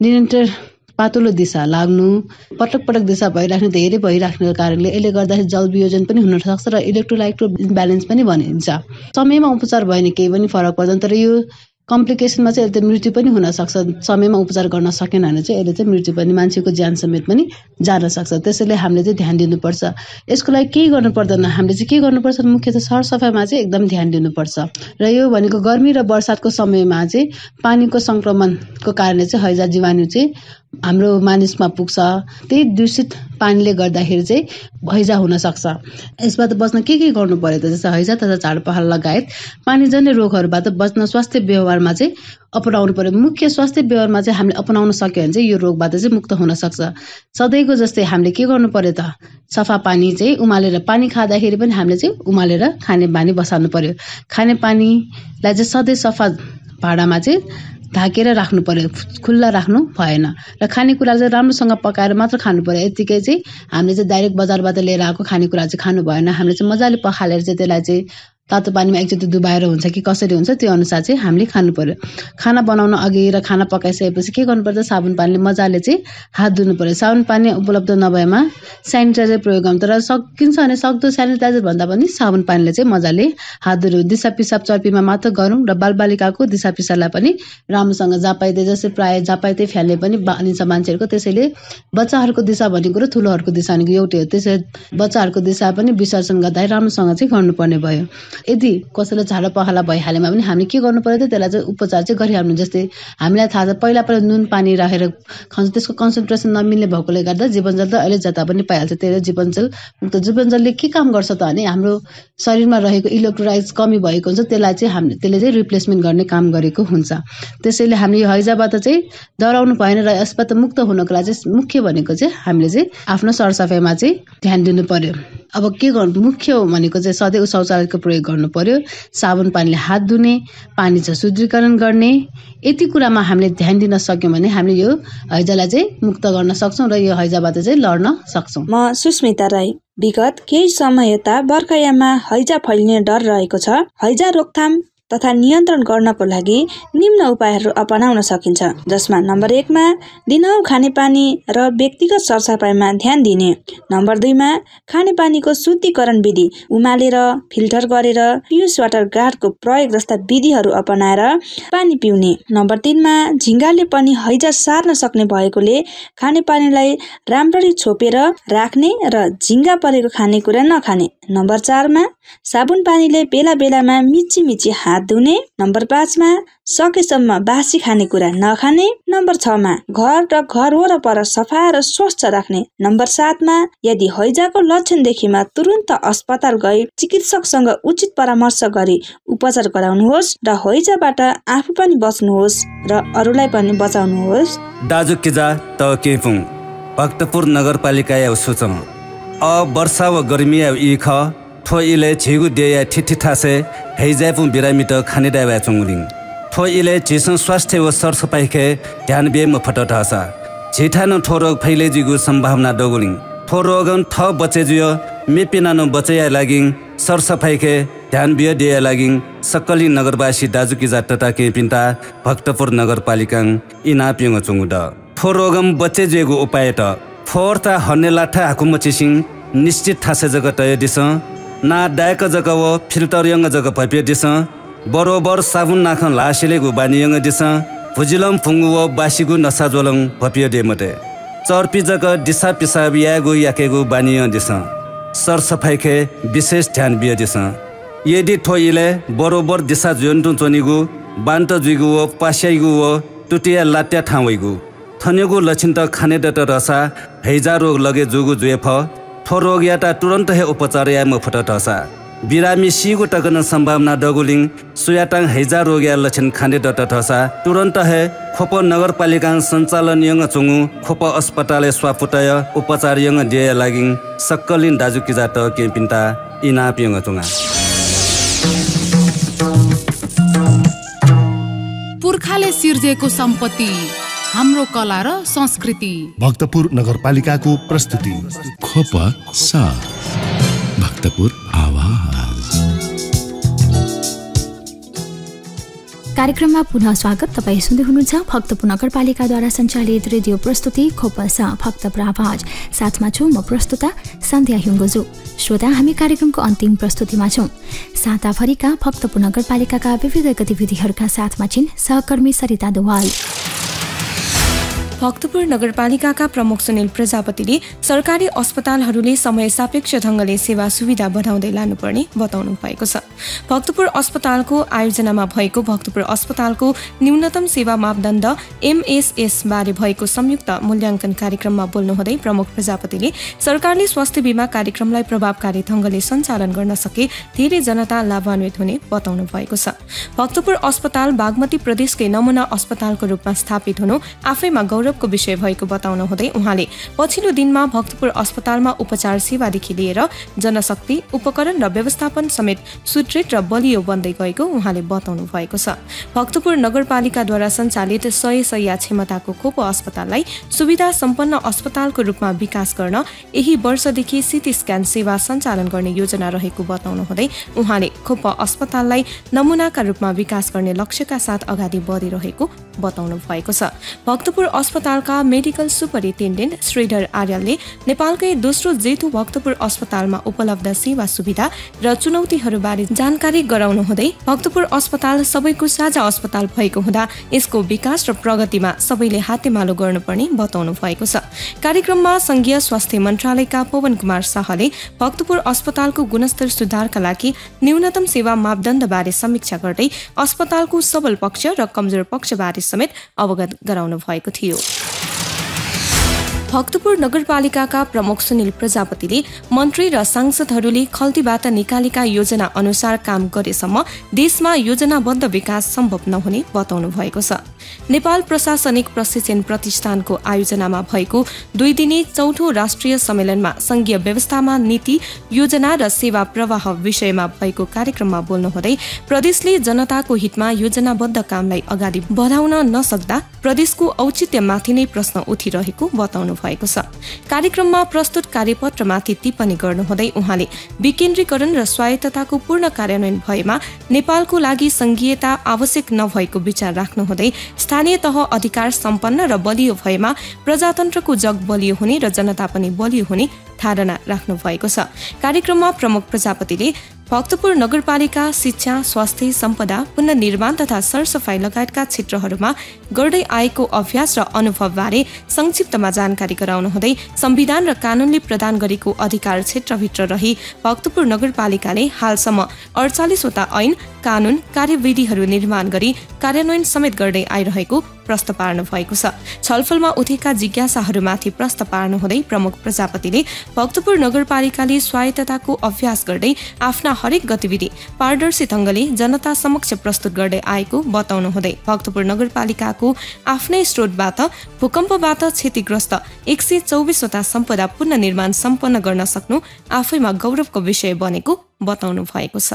निरन्तर पातलो दिशा लाग्नु, पटक पटक दिशा भइराख्ने, धेरै भइराख्ने कारणले यसले गर्दाखेरि जल वियोजन पनि हुन सक्छ र इलेक्ट्रोलाइट ब्यालेन्स पनि भनिन्छ। समयमा उपचार भयो भने केही पनि फरक पर्दैन, तर यो कम्प्लिकेसनमा चाहिँ यसले मृत्यु पनि हुन सक्छ। समयमा उपचार गर्न सकेन भने चाहिँ यसले चाहिँ मृत्यु पनि, मान्छेको ज्यान समेत पनि जान सक्छ। त्यसैले हामीले चाहिँ ध्यान दिनुपर्छ। यसको लागि केही गर्नु पर्दैन। हामीले चाहिँ के गर्नुपर्छ? मुख्यतः सरसफाइमा चाहिँ एकदम ध्यान दिनुपर्छ। र यो भनेको गर्मी र बर्सातको समयमा चाहिँ पानीको संक्रमणको कारणले चाहिँ हैजा जीवाणु चाहिँ हाम्रो मानिसमा पुग्छ। त्यही दूषित पानीले गर्दाखेरि चाहिँ हैजा हुन सक्छ। यसबाट बच्न के गर्नु पर्यो त? जस्तै हैजा तथा झाडपखाला लगायत पानीजन्य रोगहरूबाट बच्न स्वास्थ्य व्यवहारमा चाहिँ अपनाउनु पर्यो। मुख्य स्वास्थ्य व्यवहारमा चाहिँ हामीले अपनाउन सक्यो भने चाहिँ यो रोगबाट चाहिँ मुक्त हुन सक्छ। सधैँको जस्तै हामीले के गर्नु पर्यो त? सफा पानी चाहिँ उमालेर, पानी खाँदाखेरि पनि हामीले चाहिँ उमालेर खाने बानी बसाल्नु पर्यो। खाने पानीलाई चाहिँ सधैँ सफा भाँडामा चाहिँ ढाकेर राख्नु पर्यो, खुल्ला राख्नु भएन। र खानेकुरा चाहिँ राम्रोसँग पकाएर मात्र खानु पर्यो। यतिकै चाहिँ हामीले चाहिँ डाइरेक्ट बजारबाट लिएर आएको खानेकुरा चाहिँ खानु भएन। हामीले चाहिँ मजाले पखालेर चाहिँ त्यसलाई चाहिँ तातो पानीमा एकचोटि डुबाएर हुन्छ कि कसरी हुन्छ त्यो अनुसार चाहिँ हामीले खानु पर्यो। खाना बनाउन अघि र खाना पकाइसकेपछि के गर्नुपर्छ? साबुन पानीले मजाले चाहिँ हात धुनु पर्यो। साबुन पानी उपलब्ध नभएमा सेनिटाइजर प्रयोग गर्नु, तर सकिन्छ भने सक्दो सेनिटाइजर भन्दा पनि साबुन पानीले चाहिँ मजाले हात धुनु। दिसा पिसाब चर्पीमा मात्र गरौँ र बालबालिकाको दिसा पिसाबलाई पनि राम्रोसँग जापाइदे, जस्तै प्रायः जापाइदे फ्याल्ने पनि बानिन्छ मान्छेहरूको। त्यसैले बच्चाहरूको दिसा भनेको र ठुलोहरूको दिसा भनेको एउटै हो। त्यसै बच्चाहरूको दिसा पनि विसर्जन गर्दा राम्रोसँग चाहिँ गर्नुपर्ने भयो। यदि कसैलाई झाडा पखाला भइहालेमा पनि हामीले के गर्नु पर्यो त? त्यसलाई चाहिँ उपचार चाहिँ गरिहाल्नु। जस्तै हामीलाई थाहा छ पहिला नुन पानी राखेर खान्छ, त्यसको कन्सन्ट्रेसन नमिल्ने भएकोले गर्दा जीवनजल त अहिले जता पनि पाइहाल्छ। त्यही जीवनजल मुक्त जीवनजलले के काम गर्छ त भने हाम्रो शरीरमा रहेको इलेक्ट्रोलाइट्स कमी भएको हुन्छ, त्यसलाई चाहिँ त्यसले चाहिँ रिप्लेसमेन्ट गर्ने काम गरेको हुन्छ। त्यसैले हामीले यो हैजाबाट चाहिँ डराउनु भएन र यसबाट मुक्त हुनको लागि चाहिँ मुख्य भनेको चाहिँ हामीले चाहिँ आफ्नो सरसफाइमा चाहिँ ध्यान दिनु पर्यो। अब के गर्नु? मुख्य भनेको चाहिँ सधैँ शौचालयको प्रयोग गर्नु पर्यो, साबुन पानीले हात धुने, पानी चाहिँ शुद्धिकरण गर्ने। यति कुरामा हामीले ध्यान दिन सक्यौँ भने हामीले यो हैजालाई चाहिँ मुक्त गर्न सक्छौँ र यो हैजाबाट चाहिँ लड्न सक्छौँ। म सुस्मिता राई। विगत केही समय यता बर्खायाममा हैजा फैलिने डर रहेको छ। हैजा रोकथाम तथा नियन्त्रण गर्नको लागि निम्न उपायहरू अपनाउन सकिन्छ, जसमा नम्बर 1 मा दिनहुँ खानेपानी र व्यक्तिगत सरसफाइमा ध्यान दिने। नम्बर 2 मा खानेपानीको शुद्धिकरण विधि उमालेर फिल्टर गरेर पियुष वाटर गार्डको प्रयोग जस्ता विधिहरू अपनाएर पानी पिउने। नम्बर 3 मा झिङ्गाले पनि हैजा सार्न सक्ने भएकोले खानेपानीलाई राम्ररी छोपेर राख्ने र झिङ्गा परेको खानेकुरा नखाने। नम्बर 4 मा साबुन पानीले बेला बेलामा मिची मिची हात धुने। नम्बर 5 मा सकेसम्म बासी खानेकुरा नखाने। नम्बर 6 मा घर र घर वरपर सफा र स्वच्छ राख्ने। नम्बर 7 मा यदि हैजाको लक्षण देखिमा तुरुन्त अस्पताल गई चिकित्सकसँग उचित परामर्श गरी उपचार गराउनुहोस् र हैजाबाट आफू पनि बच्नुहोस् र अरूलाई पनि बचाउनुहोस्। दाजु किजा त केफुङ भक्तपुर नगरपालिका या सुचम अ वर्षा व गर्मी या इख ठो इले झिगु देया ठिठी ठासे हैजापु बिरामी त खाने डाइवा चुङलिङ ठो इले झिसं स्वास्थ्य व सरसफाइ के ध्यान बेम फटटासा झिठानो ठो रोग फैले जिगु सम्भावना डगुलिङ ठो रोगन थ बचे जियो मेपिनानो बचेया लागिङ सरसफाइ के ध्यान बिय दिया लागिङ सक्कली नगरवासी दाजुकी जाटटा के पिन्ता भक्तपुर नगरपालिका इना पिङ चुङुड ठो रोगम बचे जिगु उपाय त फोर्ता हन्ने लाठा हाकुमचिसिङ निश्चित ठासे जगह तय दिस ना डायक जगह वो फिल्टर यंग जगह पपिय दिस बरोबर साबुन नाखन लासिलेगु बानी यंग दिस भुजिलम फुंगु वो बासिगु नसाजोलङ पपिय दे मते चर्पी जगह दिसा पिसाब यागु याकेगु बानी यंग दिस सरसफाइखे विशेष ध्यान बियदिस यदि ठोइले बरोबर दिशा जोन्टु चनिगु बान्ट जुइगु व पास्याइगु व टुटिया लाट्या ठाउँइगु थनेगु लक्षिन्त खाने डट रसा हैजा रोग लगे जुगु जुएफ ठो रोग याता तुरन्त हे उपचार या मफट टसा बिरामी सिगु टगन सम्भावना डगुलिङ सुयाटाङ हैजा रोग या लक्षण खाने डट ठसा तुरन्त हे खोप नगरपालिका सञ्चालन यङ चुङु खोप अस्पताल स्वापुटय उपचार यङ दिए लागिङ सक्कलिन दाजुकी जात केपिन्ता इनाप यङ चुङा पुर्खाले सिर्जेको सम्पत्ति हाम्रो कला र संस्कृति भक्तपुर नगरपालिकाको प्रस्तुति खोप साथ भक्तपुर आवाज। कार्यक्रममा पुनः स्वागत। तपाईँ सुन्दै हुनुहुन्छ भक्तपुर नगरपालिकाद्वारा सञ्चालित रेडियो प्रस्तुति खोपसा भक्तपुर आवाज। साथमा छु म प्रस्तुता सन्ध्या हिङ्गोजु। श्रोता, हामी कार्यक्रमको अन्तिम प्रस्तुतिमा छौँ। साताभरिका भक्तपुर नगरपालिकाका विविध गतिविधिहरूका साथमा छिन् सहकर्मी सरिता दोवाल। भक्तपुर नगरपालिकाका प्रमुख सुनिल प्रजापतिले सरकारी अस्पतालहरूले समय सापेक्ष ढङ्गले सेवा सुविधा बढाउँदै लानुपर्ने बताउनु भएको छ। भक्तपुर अस्पतालको आयोजनामा भएको भक्तपुर अस्पतालको न्यूनतम सेवा मापदण्ड MSS बारे भएको संयुक्त मूल्याङ्कन कार्यक्रममा बोल्नुहुँदै प्रमुख प्रजापतिले सरकारले स्वास्थ्य बीमा कार्यक्रमलाई प्रभावकारी ढङ्गले सञ्चालन गर्न सके धेरै जनता लाभान्वित हुने बताउनु भएको छ। भक्तपुर अस्पताल बागमती प्रदेशकै नमुना अस्पतालको रूपमा स्थापित हुनु आफैमा गौरवको विषय भएको बताउनु हुँदै उहाँले पछिल्लो दिनमा भक्तपुर अस्पतालमा उपचार सेवादेखि लिएर जनशक्ति उपकरण र व्यवस्थापन समेत सुदृढ र बलियो बन्दै गएको उहाँले बताउनु भएको छ। भक्तपुर नगरपालिकाद्वारा सञ्चालित 100 शय्या क्षमताको खोप अस्पताललाई सुविधा सम्पन्न अस्पतालको रूपमा विकास गर्न यही वर्षदेखि CT स्क्यान सेवा सञ्चालन गर्ने योजना रहेको बताउनु हुँदै उहाँले खोप अस्पताललाई नमुनाका रूपमा विकास गर्ने लक्ष्यका साथ अगाडि बढिरहेको बताउनु भएको छ। भक्तपुर अस्पतालका मेडिकल सुपरिन्टेन्डेन्ट श्रीधर आर्यलले नेपालकै दोस्रो जेठो भक्तपुर अस्पतालमा उपलब्ध सेवा सुविधा र चुनौतीहरूबारे जानकारी गराउनु हुँदै भक्तपुर अस्पताल सबैको साझा अस्पताल भएको हुँदा यसको विकास र प्रगतिमा सबैले हातेमालो गर्नुपर्ने बताउनु भएको छ। कार्यक्रममा संघीय स्वास्थ्य मन्त्रालयका पवन कुमार शाहले भक्तपुर अस्पतालको गुणस्तर सुधारका लागि न्यूनतम सेवा मापदण्डबारे समीक्षा गर्दै अस्पतालको सबल पक्ष र कमजोर पक्षबारे समेत अवगत गराउनु भएको थियो। भक्तपुर नगरपालिकाका प्रमुख सुनिल प्रजापतिले मन्त्री र सांसदहरूले खल्तीबाट निकालेका योजना अनुसार काम गरेसम्म देशमा योजनाबद्ध विकास सम्भव नहुने बताउनु भएको छ। नेपाल प्रशासनिक प्रशिक्षण प्रतिष्ठानको आयोजनामा भएको 2 दिने चौथो राष्ट्रिय सम्मेलनमा संघीय व्यवस्थामा नीति योजना र सेवा प्रवाह विषयमा भएको कार्यक्रममा बोल्नुहुँदै प्रदेशले जनताको हितमा योजनाबद्ध कामलाई अगाडि बढाउन नसक्दा प्रदेशको औचित्यमाथि नै प्रश्न उठिरहेको बताउनु भएको छ। कार्यक्रममा प्रस्तुत कार्यपत्रमाथि टिप्पणी गर्नुहुँदै उहाँले विकेन्द्रीकरण र स्वायत्तताको पूर्ण कार्यान्वयन भएमा नेपालको लागि संघीयता आवश्यक नभएको विचार राख्नुहुँदै स्थानीय तह अधिकार सम्पन्न र बलियो भएमा प्रजातन्त्रको जग बलियो हुने र जनता पनि बलियो हुने धारणा राख्नु भएको छ। कार्यक्रममा प्रमुख प्रजापतिले भक्तपुर नगरपालिका शिक्षा, स्वास्थ्य, सम्पदा, पुनर्निर्माण तथा सरसफाई लगायतका क्षेत्रहरूमा गर्दै आएको अभ्यास र अनुभवबारे संक्षिप्तमा जानकारी गराउनु हुँदै संविधान र कानूनले प्रदान गरेको अधिकार क्षेत्रभित्र रही भक्तपुर नगरपालिकाले हालसम्म 48 वटा ऐन, कानून, कार्यविधिहरू निर्माण गरी कार्यान्वयन समेत गर्दै आइरहेको प्रश्न पार्नु भएको छ। छलफलमा उठेका जिज्ञासाहरूमाथि प्रश्न पार्नु हुँदै प्रमुख प्रजापतिले भक्तपुर नगरपालिकाले स्वायत्तताको अभ्यास गर्दै आफ्ना हरेक गतिविधि पारदर्शी ढङ्गले जनता समक्ष प्रस्तुत गर्दै आएको बताउनु हुँदै भक्तपुर नगरपालिकाको आफ्नै स्रोतबाट भूकम्पबाट क्षतिग्रस्त 124 वटा सम्पदा पुनर्निर्माण सम्पन्न गर्न सक्नु आफैमा गौरवको विषय बनेको बताउनु भएको छ।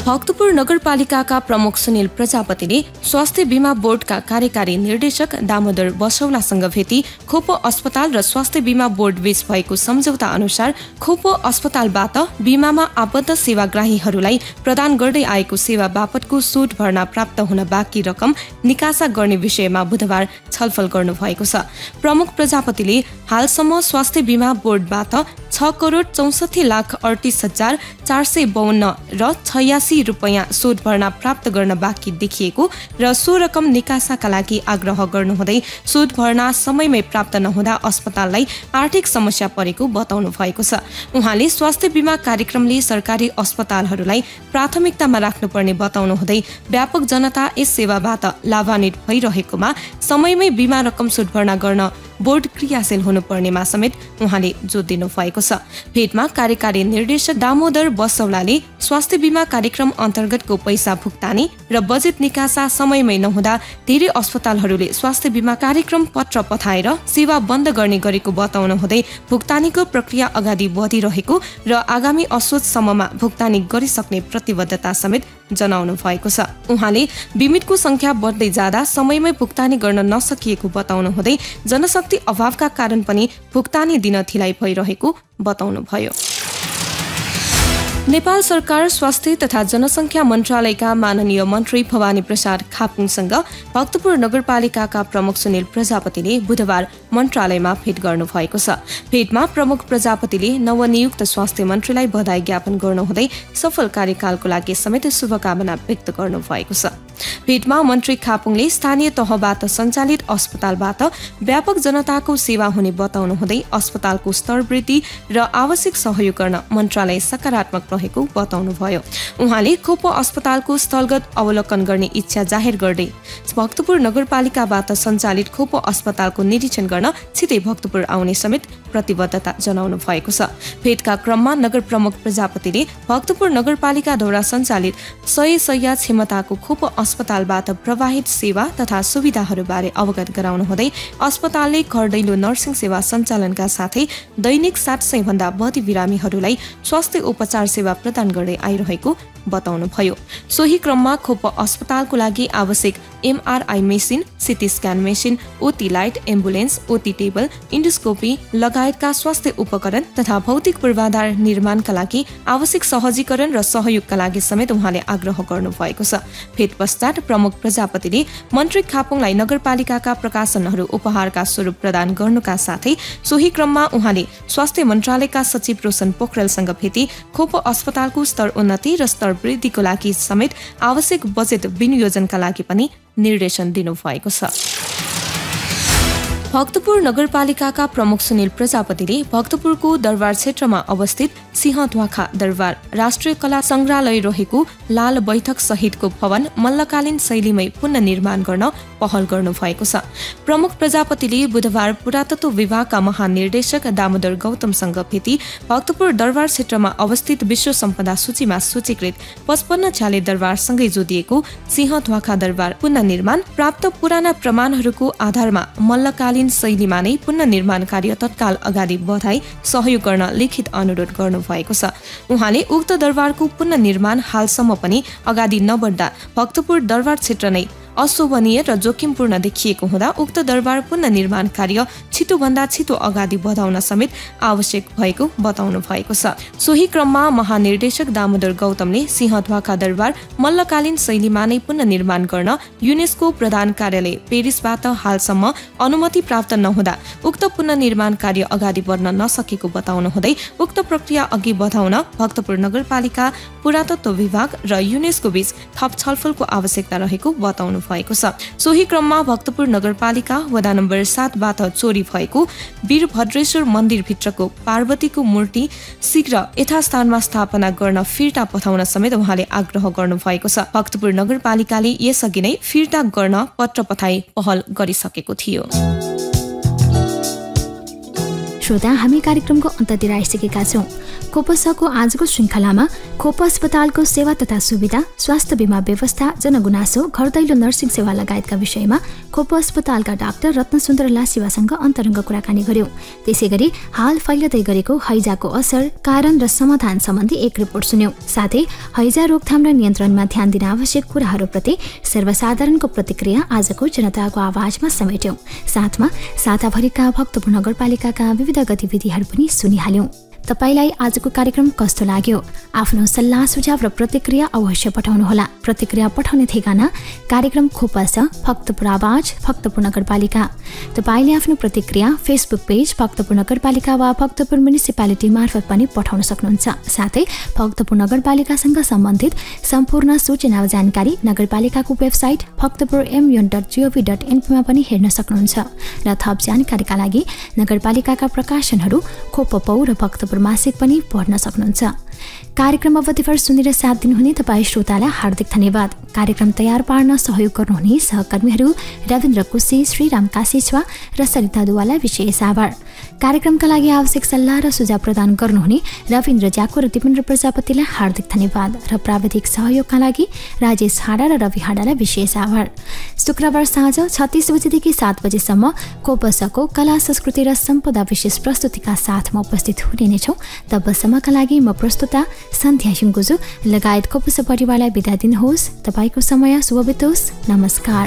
भक्तपुर नगरपालिकाका प्रमुख सुनिल प्रजापतिले स्वास्थ्य बीमा बोर्डका कार्यकारी निर्देशक दामोदर बसौलासँग भेटी खोप अस्पताल र स्वास्थ्य बीमा बोर्ड बीच भएको सम्झौता अनुसार खोप अस्पतालबाट बीमामा आबद्ध सेवाग्राहीहरूलाई प्रदान गर्दै आएको सेवा बापतको सुद भर्ना प्राप्त हुन बाँकी रकम निकासा गर्ने विषयमा बुधबार छलफल गर्नु भएको छ। प्रमुख प्रजापतिले हालसम्म स्वास्थ्य बीमा बोर्डबाट 6,64,38,452 र 86 80 रुपैयाँ शोध भर्ना प्राप्त गर्न बाँकी देखिएको र सो रकम निकासाका लागि आग्रह गर्नुहुँदै शोध भर्ना समयमै प्राप्त नहुँदा अस्पताललाई आर्थिक समस्या परेको बताउनु भएको छ। उहाँले स्वास्थ्य बीमा कार्यक्रमले सरकारी अस्पतालहरूलाई प्राथमिकतामा राख्नुपर्ने बताउनु हुँदै व्यापक जनता यस सेवाबाट लाभान्वित भइरहेकोमा समयमै बीमा रकम शोध भर्ना गर्न बोर्ड क्रियाशील हुनुपर्नेमा समेत उहाँले जोड दिनु भएको छ। भेटमा कार्यकारी निर्देशक दामोदर बसौलाले स्वास्थ्य बीमा कार्यक्रम अन्तर्गतको पैसा भुक्तानी र बजेट निकासा समयमै नहुँदा धेरै अस्पतालहरूले स्वास्थ्य बीमा कार्यक्रम पत्र पठाएर सेवा बन्द गर्ने गरेको बताउनु हुँदै भुक्तानीको प्रक्रिया अगाडि बढिरहेको र आगामी असोजसम्ममा भुक्तानी गरिसक्ने प्रतिबद्धता समेत जनाउनु भएको छ। उहाँले बिमितको संख्या बढ्दै जाँदा समयमै भुक्तानी गर्न नसकिएको बताउनु हुँदै जनशक्ति अभावका कारण पनि भुक्तानी दिन ढिलाइ भइरहेको बताउनुभयो। नेपाल सरकार स्वास्थ्य तथा जनसंख्या मन्त्रालयका माननीय मन्त्री भवानी प्रसाद खापुङसँग भक्तपुर नगरपालिकाका प्रमुख सुनिल प्रजापतिले बुधबार मन्त्रालयमा भेट गर्नु भएको छ। भेटमा प्रमुख प्रजापतिले नवनियुक्त स्वास्थ्य मन्त्रीलाई बधाई ज्ञापन गर्नुहुँदै सफल कार्यकालको लागि समेत शुभकामना व्यक्त गर्नु भएको छ। भेटमा मन्त्री खापुङले स्थानीय तहबाट सञ्चालित अस्पतालबाट व्यापक जनताको सेवा हुने बताउनु हुँदै अस्पतालको स्तर वृद्धि र आवश्यक सहयोग गर्न मन्त्रालय सकारात्मक रहेको बताउनुभयो। उहाँले खोप अस्पतालको स्थलगत अवलोकन गर्ने इच्छा जाहेर गर्दै भक्तपुर नगरपालिकाबाट सञ्चालित खोप अस्पतालको निरीक्षण गर्न छिटै भक्तपुर आउने समेत प्रतिबद्धता जनाउनु भएको छ। भेटका क्रममा नगर प्रमुख प्रजापतिले भक्तपुर नगरपालिकाद्वारा सञ्चालित 100 शय्या क्षमताको खोप अस्पतालबाट प्रवाहित सेवा तथा सुविधाहरूबारे अवगत गराउनु हुँदै अस्पतालले घर दैलो नर्सिङ सेवा सञ्चालनका साथै दैनिक 700 भन्दा बढी बिरामीहरूलाई स्वास्थ्य उपचार सेवा प्रदान गर्दै आइरहेको बताउनुभयो। सोही क्रममा खोप अस्पतालको लागि आवश्यक MRI machine, CT scan machine, OT light, ambulance, OT table, endoscopy लगायतका स्वास्थ्य उपकरण तथा भौतिक पूर्वाधार निर्माणका लागि आवश्यक सहजीकरण र सहयोगका लागि समेत उहाँले आग्रह गर्नुभएको छ। भेट पश्चात प्रमुख प्रजापतिले मन्त्री खापुङलाई नगरपालिकाका प्रकाशनहरू उपहारका स्वरूप प्रदान गर्नुका साथै सोही क्रममा उहाँले स्वास्थ्य मन्त्रालयका सचिव रोशन पोखरेलसँग भेटी खोप अस्पतालको स्तर उन्नति र स्तर वृद्धिको लागि समेत आवश्यक बजेट विनियोजनका लागि पनि निर्देशन दिनुभएको छ। भक्तपुर नगरपालिकाका प्रमुख सुनिल प्रजापतिले भक्तपुरको दरबार क्षेत्रमा अवस्थित सिंहद्वाखा दरबार राष्ट्रिय कला संग्रहालय रहेको लाल बैठक सहितको भवन मल्लकालीन शैलीमै पुनर्निर्माण गर्न पहल गर्नु भएको छ। प्रमुख प्रजापतिले बुधबार पुरातत्व विभागका महानिर्देशक दामोदर गौतमसँग भेटी भक्तपुर दरबार क्षेत्रमा अवस्थित विश्व सम्पदा सूचीमा सूचीकृत 55 छ्याले दरबारसँगै जोडिएको सिंहद्वाखा दरबार पुनर्निर्माण प्राप्त पुराना प्रमाणहरूको आधारमा मल्लकालीन शैलीमा नै पुनर्निर्माण कार्य तत्काल अगाडि बढाई सहयोग गर्न लिखित अनुरोध गर्नुभएको छ। उहाँले उक्त दरबारको पुनर्निर्माण हालसम्म पनि अगाडि नबढ्दा भक्तपुर दरबार क्षेत्र नै अशोभनीय र जोखिमपूर्ण देखिएको हुँदा उक्त दरबार पुनर्निर्माण कार्य छिटोभन्दा छिटो अगाडि बढाउन समेत आवश्यक भएको बताउनु भएको छ। सोही क्रममा महानिर्देशक दामोदर गौतमले सिंहद्वाखा दरबार मल्लकालीन शैलीमा नै पुनर्निर्माण गर्न युनेस्को प्रधान कार्यालय पेरिसबाट हालसम्म अनुमति प्राप्त नहुँदा उक्त पुनर्निर्माण कार्य अगाडि बढ्न नसकेको बताउनु हुँदै उक्त प्रक्रिया अघि बढाउन भक्तपुर नगरपालिका, पुरातत्व विभाग र युनेस्को बीच थप छलफलको आवश्यकता रहेको बताउनु भएको छ। सोही क्रममा भक्तपुर नगरपालिका वडा नम्बर 7 बाट चोरी भएको वीरभद्रेश्वर मन्दिर भित्रको पार्वतीको मूर्ति शीघ्र यथास्थानमा स्थापना गर्न फिर्ता पठाउन समेत उहाँले आग्रह गर्नु भएको छ। भक्तपुर नगरपालिकाले यसअघि नै फिर्ता गर्न पत्र पठाई पहल गरिसकेको थियो। श्रोता, हामी कार्यक्रमको अन्ततिर आइसकेका छौं। खोपसको आजको श्रृङ्खलामा खोप अस्पतालको सेवा तथा सुविधा, स्वास्थ्य बीमा व्यवस्था, जनगुनासो, घर दैलो नर्सिङ सेवा लगायतका विषयमा खोप अस्पतालका डाक्टर रत्नसुन्दर लासिवासँग अन्तरङ्ग कुराकानी गर्यौं। त्यसैगरी हाल फैलिँदै गरेको हैजाको असर, कारण र समाधान सम्बन्धी एक रिपोर्ट सुन्यौं। साथै हैजा रोकथाम र नियन्त्रणमा ध्यान दिन आवश्यक कुराहरूप्रति सर्वसाधारणको प्रतिक्रिया आजको जनताको आवाजमा समेट्यौं। साथमा साताभरिका भक्तपुर नगरपालिकाका विविध गतिविधिहरू पनि सुनिहाल्यौं। तपाईलाई आजको कार्यक्रम कस्तो लाग्यो? आफ्नो सल्लाह सुझाव र प्रतिक्रिया अवश्य पठाउनुहोला। प्रतिक्रिया पठाउने ठेगाना कार्यक्रम खोपा छ, भक्तपुर आवाज, भक्तपुर नगरपालिका। तपाईले आफ्नो प्रतिक्रिया फेसबुक पेज भक्तपुर नगरपालिका वा भक्तपुर म्युनिसिपालिटी मार्फत पनि पठाउन सक्नुहुन्छ। साथै भक्तपुर नगरपालिकासँग सम्बन्धित सम्पूर्ण सूचना वा जानकारी नगरपालिकाको वेबसाइट bhaktapurum.gov.in मा पनि हेर्न सक्नुहुन्छ। र थप जानकारीका लागि नगरपालिकाका प्रकाशनहरू खोपपौ र भक्तपुर मासिक पनि पढ्न सक्नुहुन्छ। कार्यक्रम अवधिभर सुनेर साथ दिनुहुने तपाईँ श्रोतालाई हार्दिक धन्यवाद। कार्यक्रम तयार पार्न सहयोग गर्नुहुने सहकर्मीहरू रविन्द्र कुशी, श्रीराम काशीछ्वा र सरिता दुवालाई विशेष आभार। कार्यक्रमका लागि आवश्यक सल्लाह र सुझाव प्रदान गर्नुहुने रविन्द्र ज्याको र दिपेन्द्र प्रजापतिलाई हार्दिक धन्यवाद र प्राविधिक सहयोगका लागि राजेश हाडा र रवि हाडालाई विशेष आभार। शुक्रबार साँझ 36 बजेदेखि 7 बजेसम्म कोपसको कला संस्कृति र सम्पदा विशेष प्रस्तुतिका साथमा उपस्थित हुने नै छौँ। तबसम्मका लागि म प्रस्तुता सन्ध्या हिङ्गुजु लगायत कोपस परिवारलाई बिदा दिनुहोस्। तपाईँको समय शुभ बितोस्। नमस्कार।